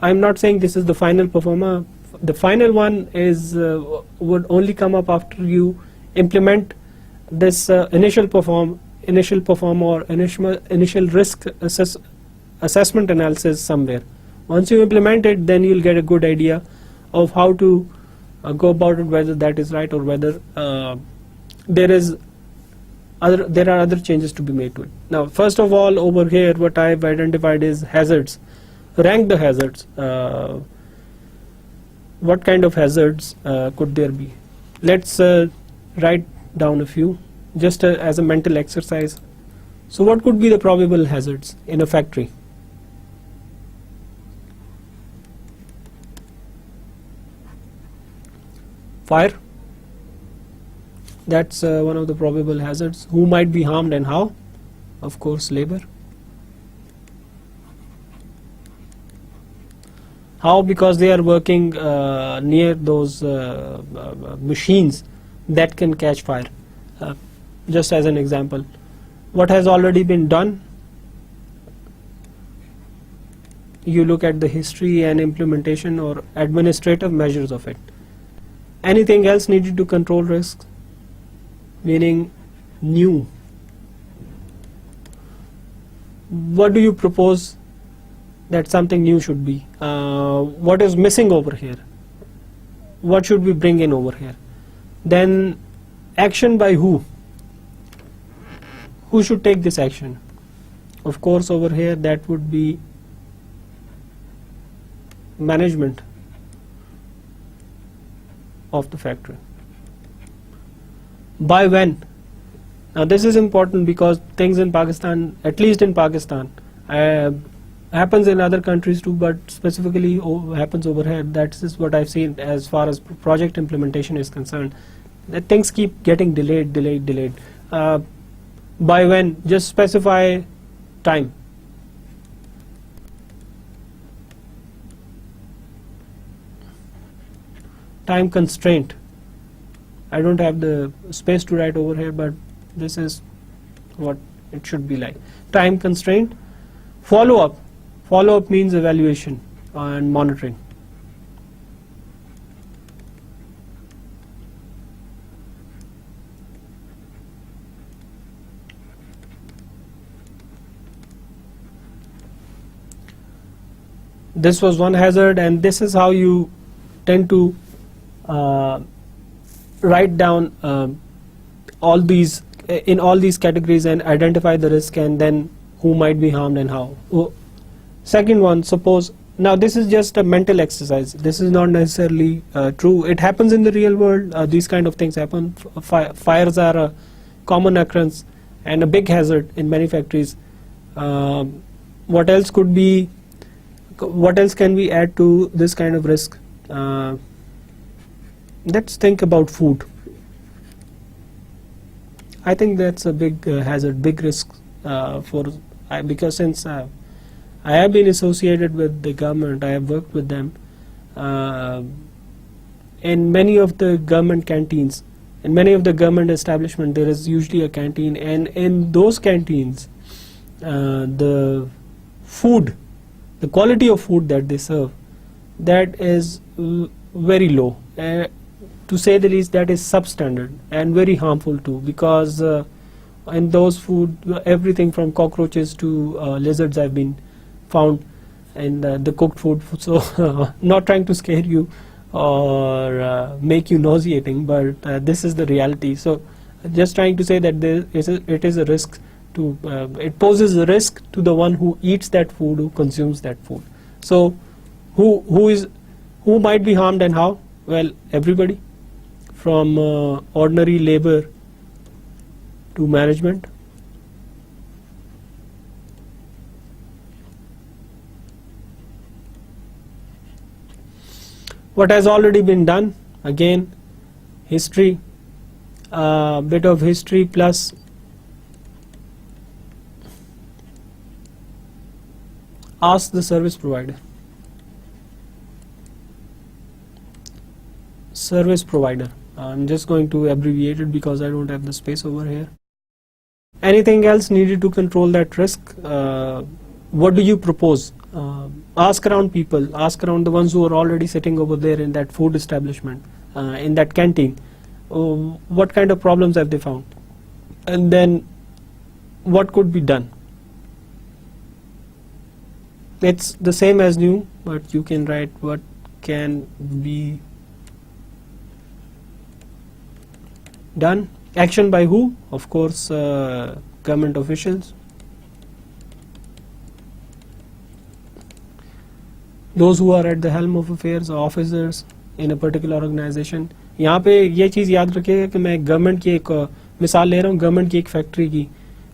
I'm not saying this is the final performer. The final one is would only come up after you implement this initial perform or initial risk assessment analysis somewhere. Once you implement it, then you'll get a good idea of how to go about it, whether that is right or whether there are other changes to be made to it. Now, first of all, over here, what I've identified is hazards. Rank the hazards. What kind of hazards could there be? Let's write down a few, just as a mental exercise. So what could be the probable hazards in a factory? Fire. That's one of the probable hazards. Who might be harmed and how? Of course, labor. How? Because they are working near those machines that can catch fire. Just as an example, what has already been done? You look at the history and implementation or administrative measures of it. Anything else needed to control risks? Meaning new. What do you propose that something new should be? What is missing over here? What should we bring in over here? Then action by who? Who should take this action? Of course, over here that would be management of the factory. By when? Now this is important because things in Pakistan, at least in Pakistan, happens in other countries too, but specifically happens over here. That is what I've seen as far as project implementation is concerned, that things keep getting delayed. By when? Just specify time. Time constraint. I don't have the space to write over here, but this is what it should be like. Time constraint. Follow up. Follow up means evaluation and monitoring. this was one hazard, and this is how you tend to write down all these in all these categories and identify the risk, and then who might be harmed and how. Second one, suppose, now this is just a mental exercise, this is not necessarily true, it happens in the real world, these kind of things happen. Fires are a common occurrence and a big hazard in many factories. What else could be, what else can we add to this kind of risk? Let's think about food. I think that's a big hazard, big risk because since I have been associated with the government, I have worked with them in many of the government canteens, in many of the government establishments there is usually a canteen, and in those canteens the food, the quality of food that they serve, that is very low. To say the least, that is substandard and very harmful too, because in those food everything from cockroaches to lizards have been found in the cooked food. So not trying to scare you or make you nauseating, but this is the reality. So just trying to say that it is a risk to it poses a risk to the one who eats that food, who consumes that food. So who might be harmed and how? Well, everybody, from ordinary labor to management. What has already been done? Again, history, bit of history plus ask the service provider. Service provider. I'm just going to abbreviate it because I don't have the space over here. Anything else needed to control that risk? What do you propose? Ask around people, ask around the ones who are already sitting over there in that food establishment, in that canteen. What kind of problems have they found? And then what could be done? It's the same as new, but you can write what can be done. Action by who? Of course, government officials. Those who are at the helm of affairs, officers in a particular organization. यहाँ पे ये चीज़ याद रखिएगा कि मैं government की एक मिसाल ले रहा हूँ, गवर्नमेंट की एक फैक्ट्री की,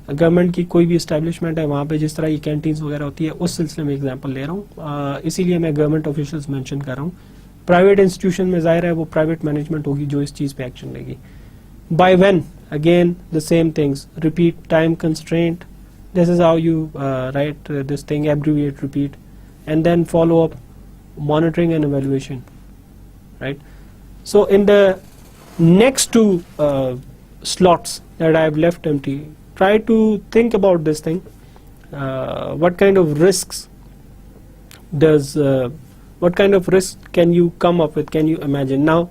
गवर्नमेंट की कोई भी इस्टेब्लिशमेंट है, वहाँ पे जिस तरह ये कैंटीन्स वगैरह होती है, उस सिलसिले में एग्जांपल ले रहा हूँ, इसीलिए मैं गवर्नमेंट ऑफिशियल्स मेंशन कर रहा हूँ. प्राइवेट इंस्टीट्यूशन में जाहिर है वो प्राइवेट मैनेजमेंट होगी जो इस चीज़ पे एक्शन लेगी. By when? Again the same things. Repeat, time constraint. This is how you write this thing, abbreviate, repeat, and then follow up, monitoring and evaluation, right? So in the next two slots that I have left empty, try to think about this thing. What kind of risks what kind of risk can you come up with, can you imagine? Now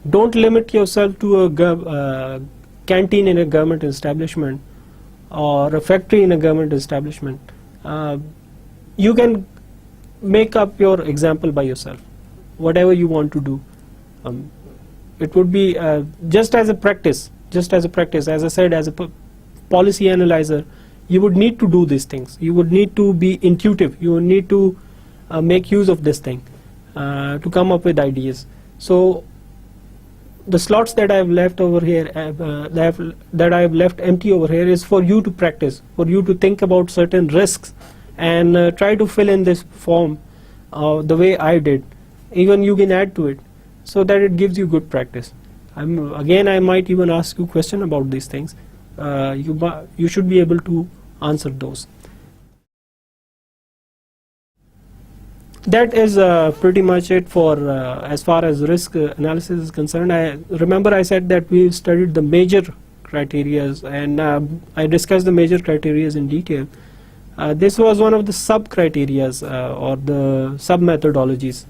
don't limit yourself to a canteen in a government establishment or a factory in a government establishment. You can make up your example by yourself, whatever you want to do. It would be just as a practice, as I said, as a policy analyzer, you would need to do these things. You would need to be intuitive. You would need to make use of this thing to come up with ideas. So the slots that I have left over here, that I have left empty over here, is for you to practice, for you to think about certain risks and try to fill in this form the way I did. Even you can add to it so that it gives you good practice. Again, I might even ask you a question about these things. You should be able to answer those. That is pretty much it for as far as risk analysis is concerned. I said that we studied the major criterias, and I discussed the major criterias in detail. This was one of the sub criterias or the sub methodologies.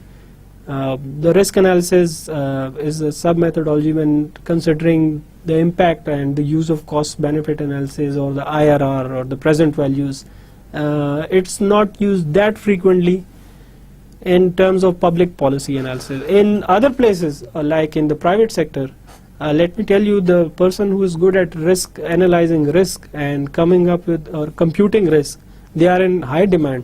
The risk analysis is a sub methodology when considering the impact and the use of cost benefit analysis, or the IRR, or the present values. It's not used that frequently in terms of public policy analysis. In other places, like in the private sector, let me tell you, the person who is good at risk, analyzing risk and coming up with or computing risk, they are in high demand.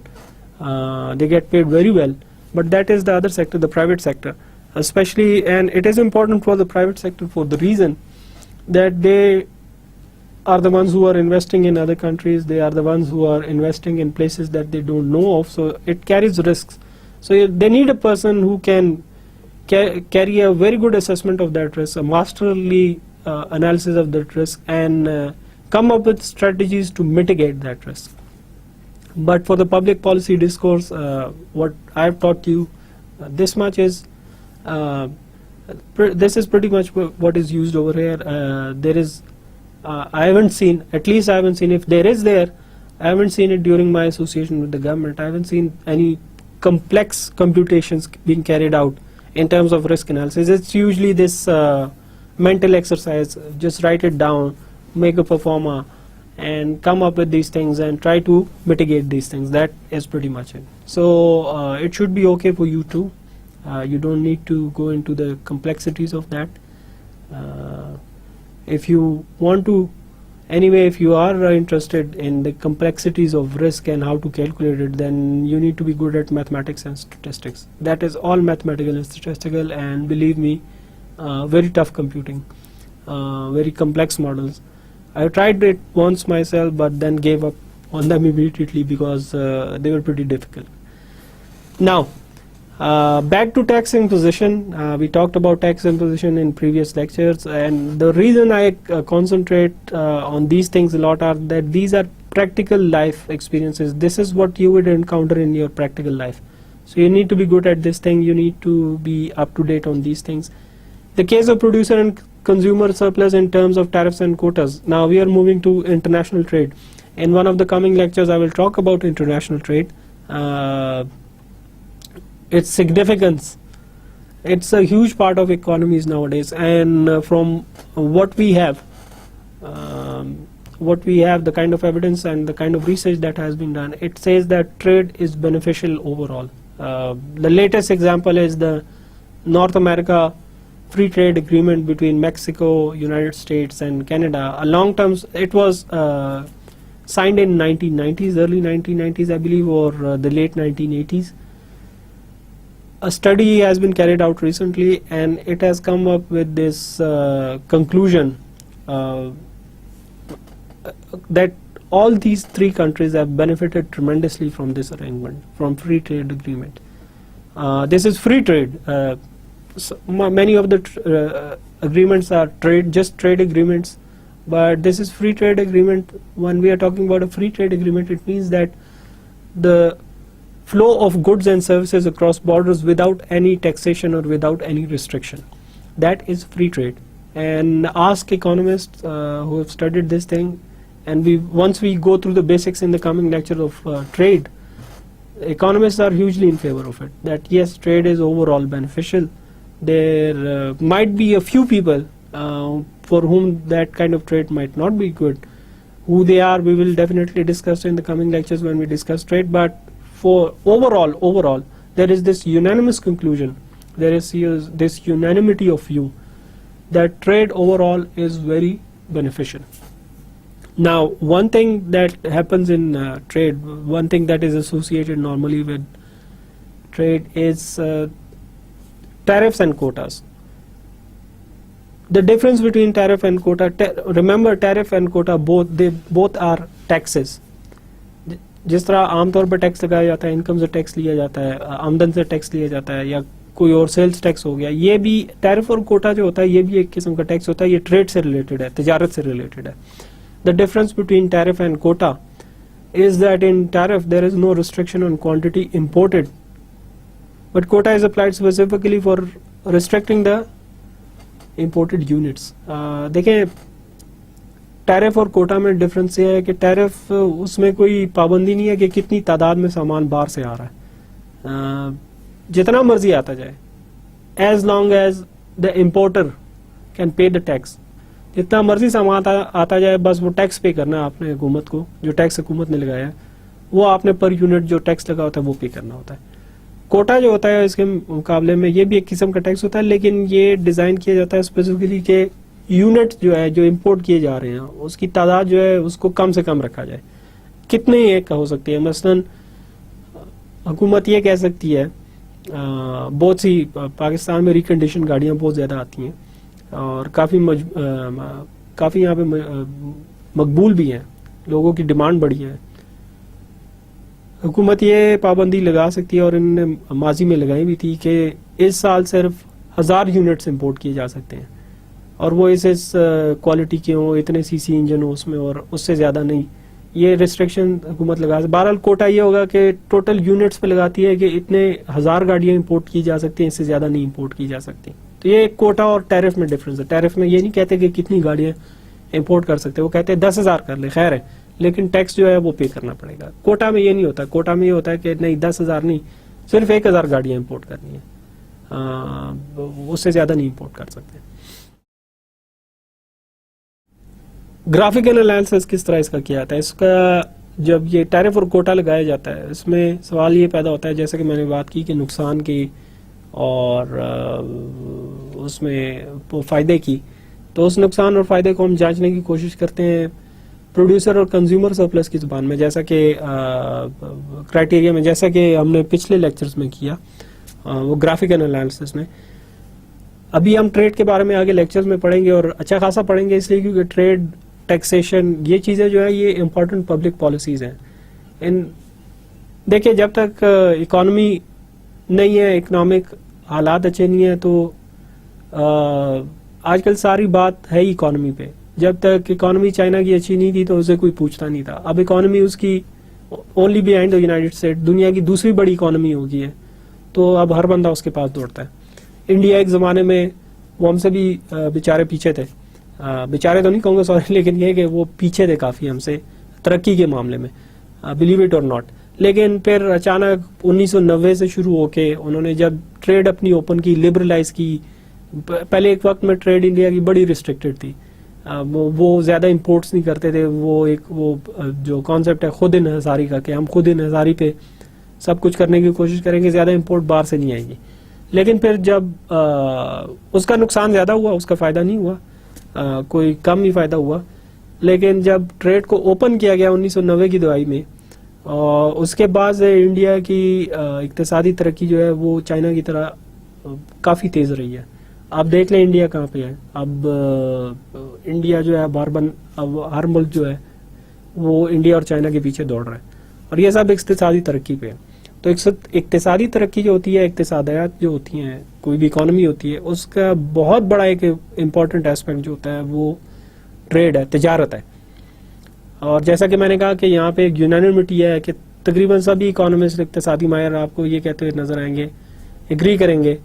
They get paid very well. But that is the other sector, the private sector, especially, and it is important for the private sector for the reason that they are the ones who are investing in other countries. They are the ones who are investing in places that they don't know of. So it carries risks. So they need a person who can carry a very good assessment of that risk, a masterly analysis of that risk, and come up with strategies to mitigate that risk. But for the public policy discourse, what I've taught you this much is, this is pretty much what is used over here. There is, I haven't seen, at least I haven't seen, if there is there, I haven't seen it during my association with the government. I haven't seen any complex computations being carried out in terms of risk analysis. It's usually this mental exercise, just write it down, make a performa, and come up with these things and try to mitigate these things. That is pretty much it. So it should be okay for you too. You don't need to go into the complexities of that. If you want to, anyway, if you are interested in the complexities of risk and how to calculate it, then you need to be good at mathematics and statistics. That is all mathematical and statistical, and believe me, very tough computing, very complex models. I tried it once myself, but then gave up on them immediately because they were pretty difficult. Now, back to tax imposition. We talked about tax imposition in previous lectures, and the reason I concentrate on these things a lot are that these are practical life experiences. This is what you would encounter in your practical life. So you need to be good at this thing. You need to be up to date on these things. The case of producer and consumer surplus in terms of tariffs and quotas. Now we are moving to international trade. In one of the coming lectures, I will talk about international trade. Its significance. It's a huge part of economies nowadays, and from what we have, the kind of evidence and the kind of research that has been done, it says that trade is beneficial overall. The latest example is the North America Free Trade Agreement between Mexico, United States, and Canada. A long term, it was signed in 1990s, early 1990s, I believe, or the late 1980s. A study has been carried out recently, and it has come up with this conclusion that all these three countries have benefited tremendously from this arrangement, from free trade agreement. This is free trade. So many of the agreements are just trade agreements, but this is free trade agreement. When we are talking about a free trade agreement, it means that the flow of goods and services across borders without any taxation or without any restriction. That is free trade. And ask economists who have studied this thing, and once we go through the basics in the coming lecture of trade, economists are hugely in favor of it. That yes, trade is overall beneficial. There might be a few people for whom that kind of trade might not be good. Who they are, we will definitely discuss in the coming lectures when we discuss trade. But for overall, there is this unanimous conclusion. There is this unanimity of view that trade overall is very beneficial. Now, one thing that happens in trade, one thing that is associated normally with trade is tariffs and quotas. The difference between tariff and quota, remember tariff and quota both are taxes. जिस तरह आमतौर पर tax लगाया जाता है, income से tax लिया जाता है, आमदन से टैक्स लिया जाता है, या कोई और सेल्स टैक्स हो गया, ये भी टैरिफ और कोटा जो होता है ये भी एक किस्म का टैक्स होता है. ये ट्रेड से रिलेटेड है, तिजारत से रिलेटेड है. The difference between tariff and quota is that in tariff there is no restriction on quantity imported, but quota is applied specifically for restricting the imported units. देखें tariff और कोटा में difference ये है कि टैरिफ उसमें कोई पाबंदी नहीं है कि कितनी तादाद में सामान बाहर से आ रहा है, जितना मर्जी आता जाए, as long as the importer can pay the tax. जितना मर्जी सामान आता जाए, बस वो टैक्स पे करना है आपने हुकूमत को, जो टैक्स हुकूमत ने लगाया है वो आपने पर यूनिट जो टैक्स लगा होता है वो पे करना होता है. کوٹا جو ہوتا ہے اس کے مقابلے میں یہ بھی ایک قسم کا ٹیکس ہوتا ہے, لیکن یہ ڈیزائن کیا جاتا ہے اسپیسیفکلی کہ یونٹ جو ہے جو امپورٹ کیے جا رہے ہیں اس کی تعداد جو ہے اس کو کم سے کم رکھا جائے. کتنے ایک ہو سکتی ہے, مثلا حکومت یہ کہہ سکتی ہے, بہت سی پاکستان میں ریکنڈیشن گاڑیاں بہت زیادہ آتی ہیں اور کافی یہاں پہ مقبول بھی ہیں, لوگوں کی ڈیمانڈ بڑی ہے. حکومت یہ پابندی لگا سکتی ہے اور انہوں نے ماضی میں لگائی بھی تھی کہ اس سال صرف 1000 یونٹس امپورٹ کیے جا سکتے ہیں, اور وہ اس کوالٹی کے ہوں, اتنے سی سی انجن ہوں اس میں, اور اس سے زیادہ نہیں. یہ ریسٹرکشن حکومت لگا. بہرحال کوٹا یہ ہوگا کہ ٹوٹل یونٹس پہ لگاتی ہے کہ اتنے 1000 گاڑیاں امپورٹ کی جا سکتی ہیں, اس سے زیادہ نہیں امپورٹ کی جا سکتی. تو یہ ایک کوٹا اور ٹیرف میں ڈفرنس ہے. ٹیرف میں یہ نہیں کہتے کہ کتنی گاڑیاں امپورٹ کر سکتے, وہ کہتے ہیں 10,000 کر لیں, خیر ہے, لیکن ٹیکس جو ہے وہ پے کرنا پڑے گا. کوٹا میں یہ نہیں ہوتا. کوٹا میں یہ ہوتا ہے کہ نہیں 10,000 نہیں, صرف 1,000 گاڑیاں امپورٹ کرنی ہے, اس سے زیادہ نہیں امپورٹ کر سکتے. گرافیکل انالیسس کس طرح اس کا کیا جاتا ہے؟ اس کا جب یہ ٹیرف اور کوٹا لگایا جاتا ہے, اس میں سوال یہ پیدا ہوتا ہے, جیسے کہ میں نے بات کی کہ نقصان کی اور اس میں فائدے کی. تو اس نقصان اور فائدے کو ہم جانچنے کی کوشش کرتے ہیں پروڈیوسر اور کنزیومر سرپلس کی زبان میں, جیسا کہ کرائٹیریا میں, جیسا کہ ہم نے پچھلے لیکچرز میں کیا, وہ گرافیکل انالیسس میں. ابھی ہم ٹریڈ کے بارے میں آگے لیکچرز میں پڑھیں گے, اور اچھا خاصا پڑھیں گے, اس لیے کیونکہ ٹریڈ, ٹیکسیشن, یہ چیزیں جو ہے یہ امپورٹنٹ پبلک پالیسیز ہیں. دیکھیں جب تک اکانومی نہیں ہے, اکنامک حالات اچھے نہیں ہیں, تو آج کل ساری بات ہے اکانومی پہ. جب تک اکانومی چائنا کی اچھی نہیں تھی تو اسے کوئی پوچھتا نہیں تھا. اب اکانومی اس کی only behind the United state, دنیا کی دوسری بڑی اکانومی ہو گئی ہے, تو اب ہر بندہ اس کے پاس دوڑتا ہے. انڈیا ایک زمانے میں وہ ہم سے بھی بیچارے پیچھے تھے, بیچارے تو نہیں کہوں گے سوری, لیکن یہ کہ وہ پیچھے تھے کافی ہم سے ترقی کے معاملے میں, بلیو اٹ اور ناٹ. لیکن پھر اچانک 1990 سے شروع ہو کے انہوں نے جب ٹریڈ اپنی اوپن کی, لبرلائز کی. پہلے ایک وقت میں ٹریڈ انڈیا کی بڑی ریسٹرکٹڈ تھی, وہ زیادہ امپورٹس نہیں کرتے تھے. وہ جو کانسیپٹ ہے خود انحصاری کا, کہ ہم خود انحصاری پہ سب کچھ کرنے کی کوشش کریں گے, زیادہ امپورٹ باہر سے نہیں آئے گی. لیکن پھر جب اس کا نقصان زیادہ ہوا, اس کا فائدہ نہیں ہوا, کوئی کم ہی فائدہ ہوا. لیکن جب ٹریڈ کو اوپن کیا گیا 1990 کی دہائی میں, اس کے بعد سے انڈیا کی اقتصادی ترقی جو ہے وہ چائنا کی طرح کافی تیز رہی ہے. آپ دیکھ لیں انڈیا کہاں پہ ہے اب. انڈیا جو ہے اب ہر ملک جو ہے وہ انڈیا اور چائنا کے پیچھے دوڑ رہا ہے, اور یہ سب اقتصادی ترقی پہ ہے. تو اقتصادی ترقی جو ہوتی ہے, اقتصادیات جو ہوتی ہیں, کوئی بھی اکانومی ہوتی ہے, اس کا بہت بڑا ایک امپورٹنٹ ایسپیکٹ جو ہوتا ہے وہ ٹریڈ ہے, تجارت ہے. اور جیسا کہ میں نے کہا کہ یہاں پہ ایک یونانیمٹی ہے کہ تقریباً سبھی اکانومسٹ, اقتصادی ماہر آپ کو یہ کہتے ہوئے نظر آئیں گے, ایگری کریں گے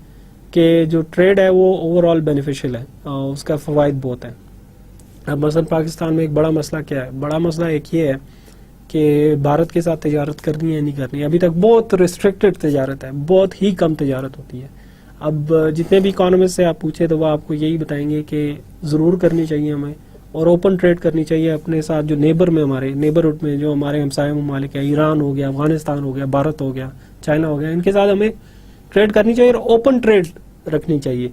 کہ جو ٹریڈ ہے وہ اوور آل بینیفیشل ہے, اور اس کا فوائد بہت ہیں. اب مثلا پاکستان میں ایک بڑا مسئلہ کیا ہے؟ بڑا مسئلہ ایک یہ ہے کہ بھارت کے ساتھ تجارت کرنی ہے نہیں کرنی. ابھی تک بہت ریسٹرکٹڈ تجارت ہے, بہت ہی کم تجارت ہوتی ہے. اب جتنے بھی اکانومسٹ سے آپ پوچھیں تو وہ آپ کو یہی بتائیں گے کہ ضرور کرنی چاہیے ہمیں, اور اوپن ٹریڈ کرنی چاہیے اپنے ساتھ جو نیبر میں, ہمارے نیبرہڈ میں جو ہمارے ہمسائے ممالک ہیں, ایران ہو گیا, افغانستان ہو گیا, بھارت ہو گیا, چائنا ہو گیا, ان کے ساتھ ہمیں ٹریڈ کرنی چاہیے اور اوپن ٹریڈ رکھنی چاہیے.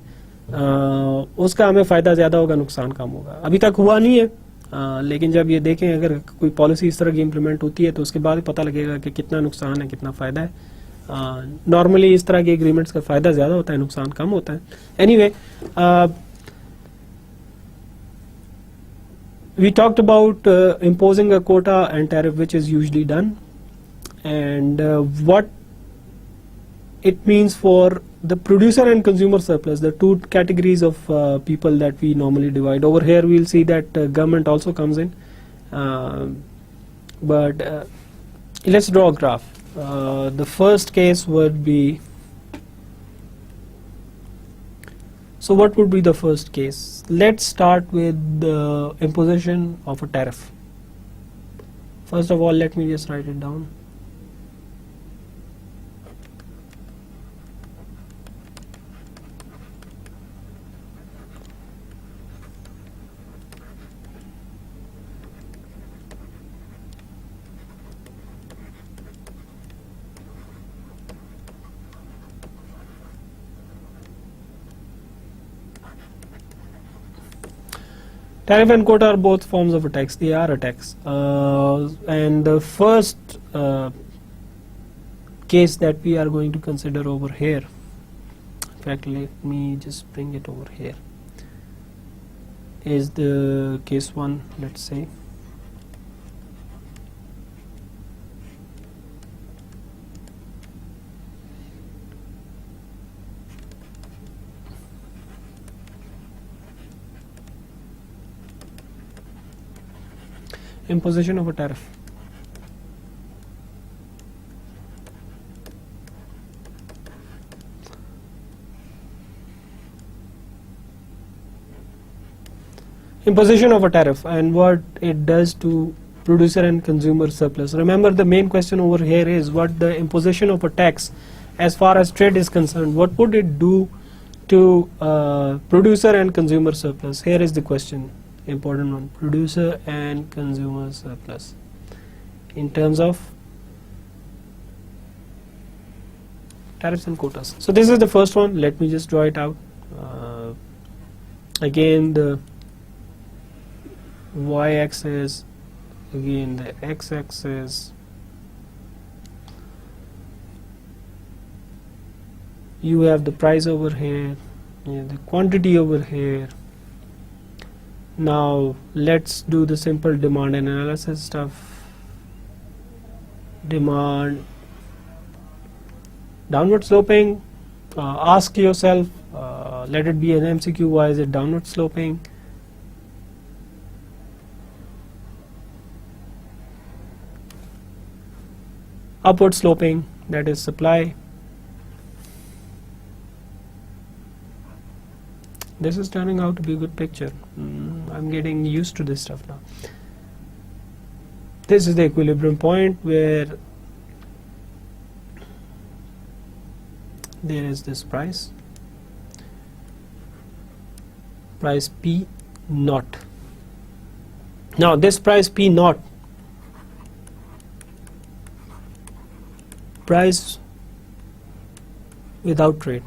اس کا ہمیں فائدہ زیادہ ہوگا, نقصان کم ہوگا. ابھی تک ہوا نہیں ہے, لیکن جب یہ دیکھیں اگر کوئی پالیسی اس طرح کی امپلیمنٹ ہوتی ہے تو اس کے بعد پتہ لگے گا کہ کتنا نقصان ہے, کتنا فائدہ ہے. نارملی اس طرح کے ایگریمنٹس کا فائدہ زیادہ ہوتا ہے, نقصان کم ہوتا ہے. Any way, we talked about imposing a quota and tariff, which is usually done, and what it means for the producer and consumer surplus, the two categories of people that we normally divide. Over here we'll see that government also comes in, but let's draw a graph. The first case would be, so what would be the first case? Let's start with the imposition of a tariff. First of all, let me just write it down. Tariff and quota are both forms of a tax. They are a tax. And the first case that we are going to consider over here, in fact let me just bring it over here, is the case 1, let's say. Imposition of a tariff. Imposition of a tariff and what it does to producer and consumer surplus. Remember, the main question over here is what the imposition of a tax as far as trade is concerned, what would it do to producer and consumer surplus? Here is the question, important one, producer and consumer surplus in terms of tariffs and quotas. So this is the first one. Let me just draw it out. Again the y-axis, again the x-axis, you have the price over here, you have the quantity over here. Now let's do the simple demand and analysis stuff. Demand, downward sloping, ask yourself, let it be an MCQ, why is it downward sloping? Upward sloping, that is supply. This is turning out to be a good picture. I'm getting used to this stuff now. This is the equilibrium point where there is this price P naught. Now this price P naught, price without trade,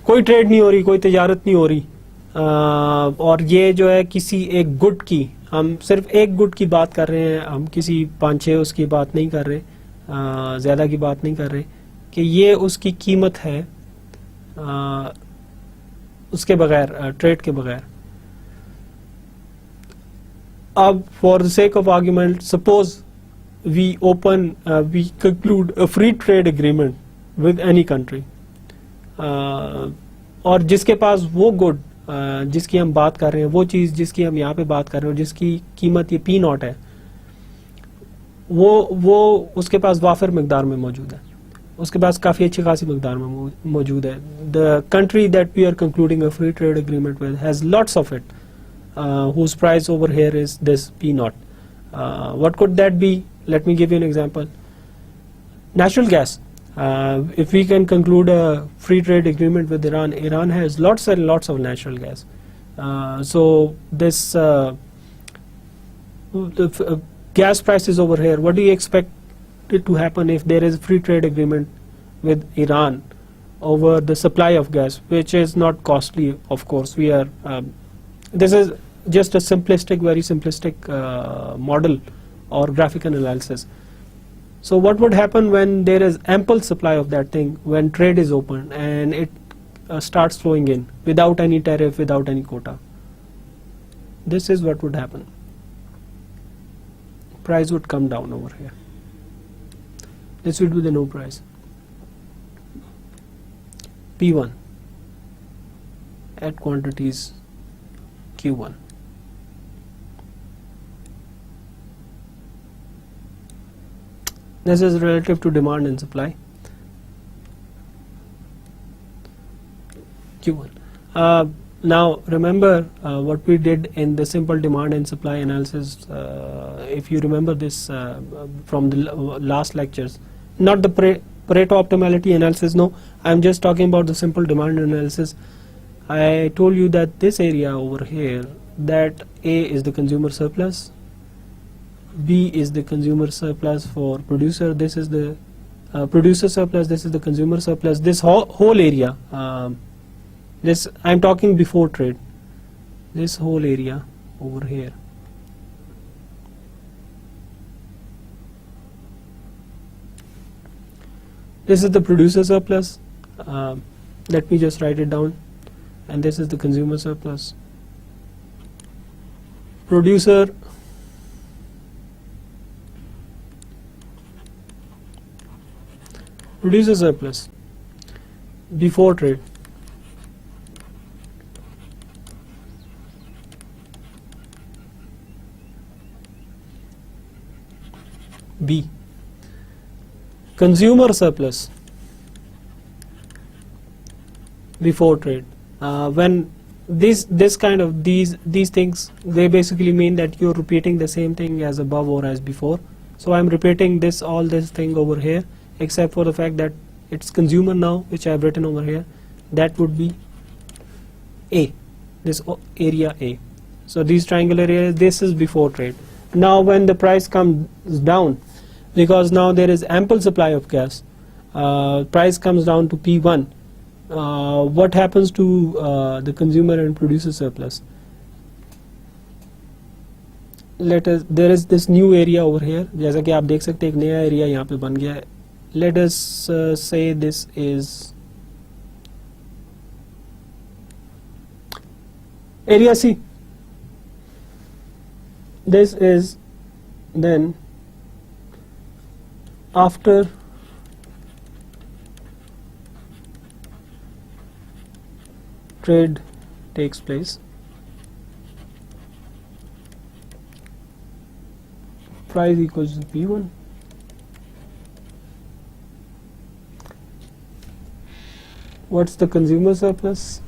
कोई trade नहीं हो रही, कोई तजारत नहीं हो रही, और ये जो है किसी एक गुड की, हम सिर्फ एक गुड की बात कर रहे हैं, हम किसी 5-6 उसकी बात नहीं कर रहे, ज़्यादा की बात नहीं कर रहे, कि ये उसकी कीमत है उसके बगैर, ट्रेड के बगैर. अब for the sake of argument, suppose we conclude a free trade agreement with any country, और जिसके पास वो गुड जिसकी हम बात कर रहे हैं, वो चीज़ जिसकी हम यहाँ पे बात कर रहे हैं, जिसकी कीमत ये पी नॉट है, वो उसके पास वाफिर मिकदार में मौजूद है, उसके पास काफ़ी अच्छी खासी मिकदार में मौजूद है. The country that we are concluding a free trade agreement with has lots of it, whose price over here is this P naught. What could that be? Let me give you an example. Natural gas. If we can conclude a free trade agreement with Iran, Iran has lots and lots of natural gas. So this gas prices over here, what do you expect it to happen if there is a free trade agreement with Iran over the supply of gas, which is not costly, of course. We are this is just a simplistic, very simplistic model or graphical analysis. So what would happen when there is ample supply of that thing, when trade is open and it starts flowing in without any tariff, without any quota? This is what would happen. Price would come down over here. This would be the no price. P1 at quantities Q1. This is relative to demand and supply. Q1. Now remember what we did in the simple demand and supply analysis. If you remember this from the last lectures, not the Pareto optimality analysis, no, I'm just talking about the simple demand analysis. I told you that this area over here, that A is the consumer surplus, B is the consumer surplus for producer, this is the producer surplus, this is the consumer surplus, this whole area, this I'm talking before trade, this whole area over here. This is the producer surplus, let me just write it down, and this is the consumer surplus. Producer surplus before trade. B. Consumer surplus before trade. When this kind of these things, they basically mean that you're repeating the same thing as above or as before. So I'm repeating all this thing over here, except for the fact that it's consumer now, which I've written over here. That would be A, this area A. So these triangular areas, this is before trade. Now when the price comes down, because now there is ample supply of gas, price comes down to P1, what happens to the consumer and producer surplus? There is this new area over here, जैसा कि आप देख सकते हैं एक नया area यहाँ पे बन गया है. Let us say this is area C. This is then after trade takes place, price equals to P1. What's the consumer surplus?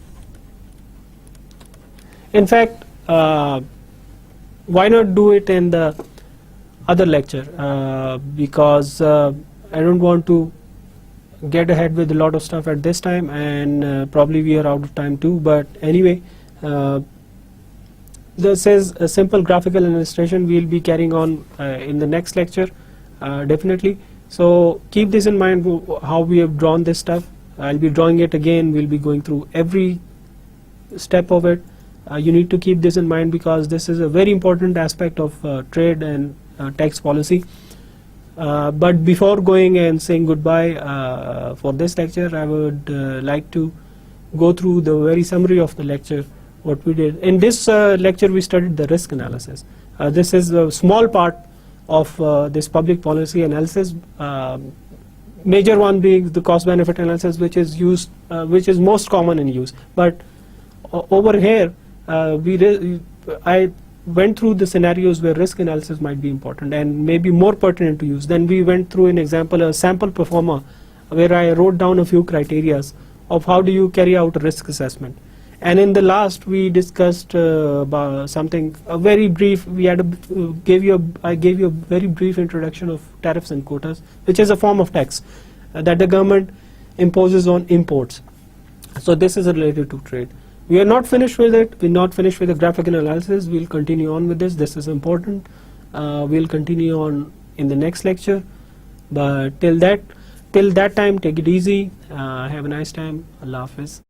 In fact, why not do it in the other lecture, because I don't want to get ahead with a lot of stuff at this time, and probably we are out of time too. But anyway, this is a simple graphical illustration we'll be carrying on in the next lecture, definitely. So keep this in mind, how we have drawn this stuff. I'll be drawing it again, we'll be going through every step of it. You need to keep this in mind, because this is a very important aspect of trade and tax policy. But before going and saying goodbye for this lecture, I would like to go through the very summary of the lecture, what we did. In this lecture we studied the risk analysis. This is a small part of this public policy analysis, major one being the cost benefit analysis, which is used, which is most common in use. But over here I went through the scenarios where risk analysis might be important and maybe more pertinent to use. Then we went through an example, a sample performer, where I wrote down a few criterias of how do you carry out a risk assessment. And in the last we discussed about something, a very brief, I gave you a very brief introduction of tariffs and quotas, which is a form of tax that the government imposes on imports. So this is related to trade. We are not finished with it. We're not finished with the graphical analysis. We'll continue on with this. This is important. We'll continue on in the next lecture. But till that time, take it easy. Have a nice time. Allah Hafiz.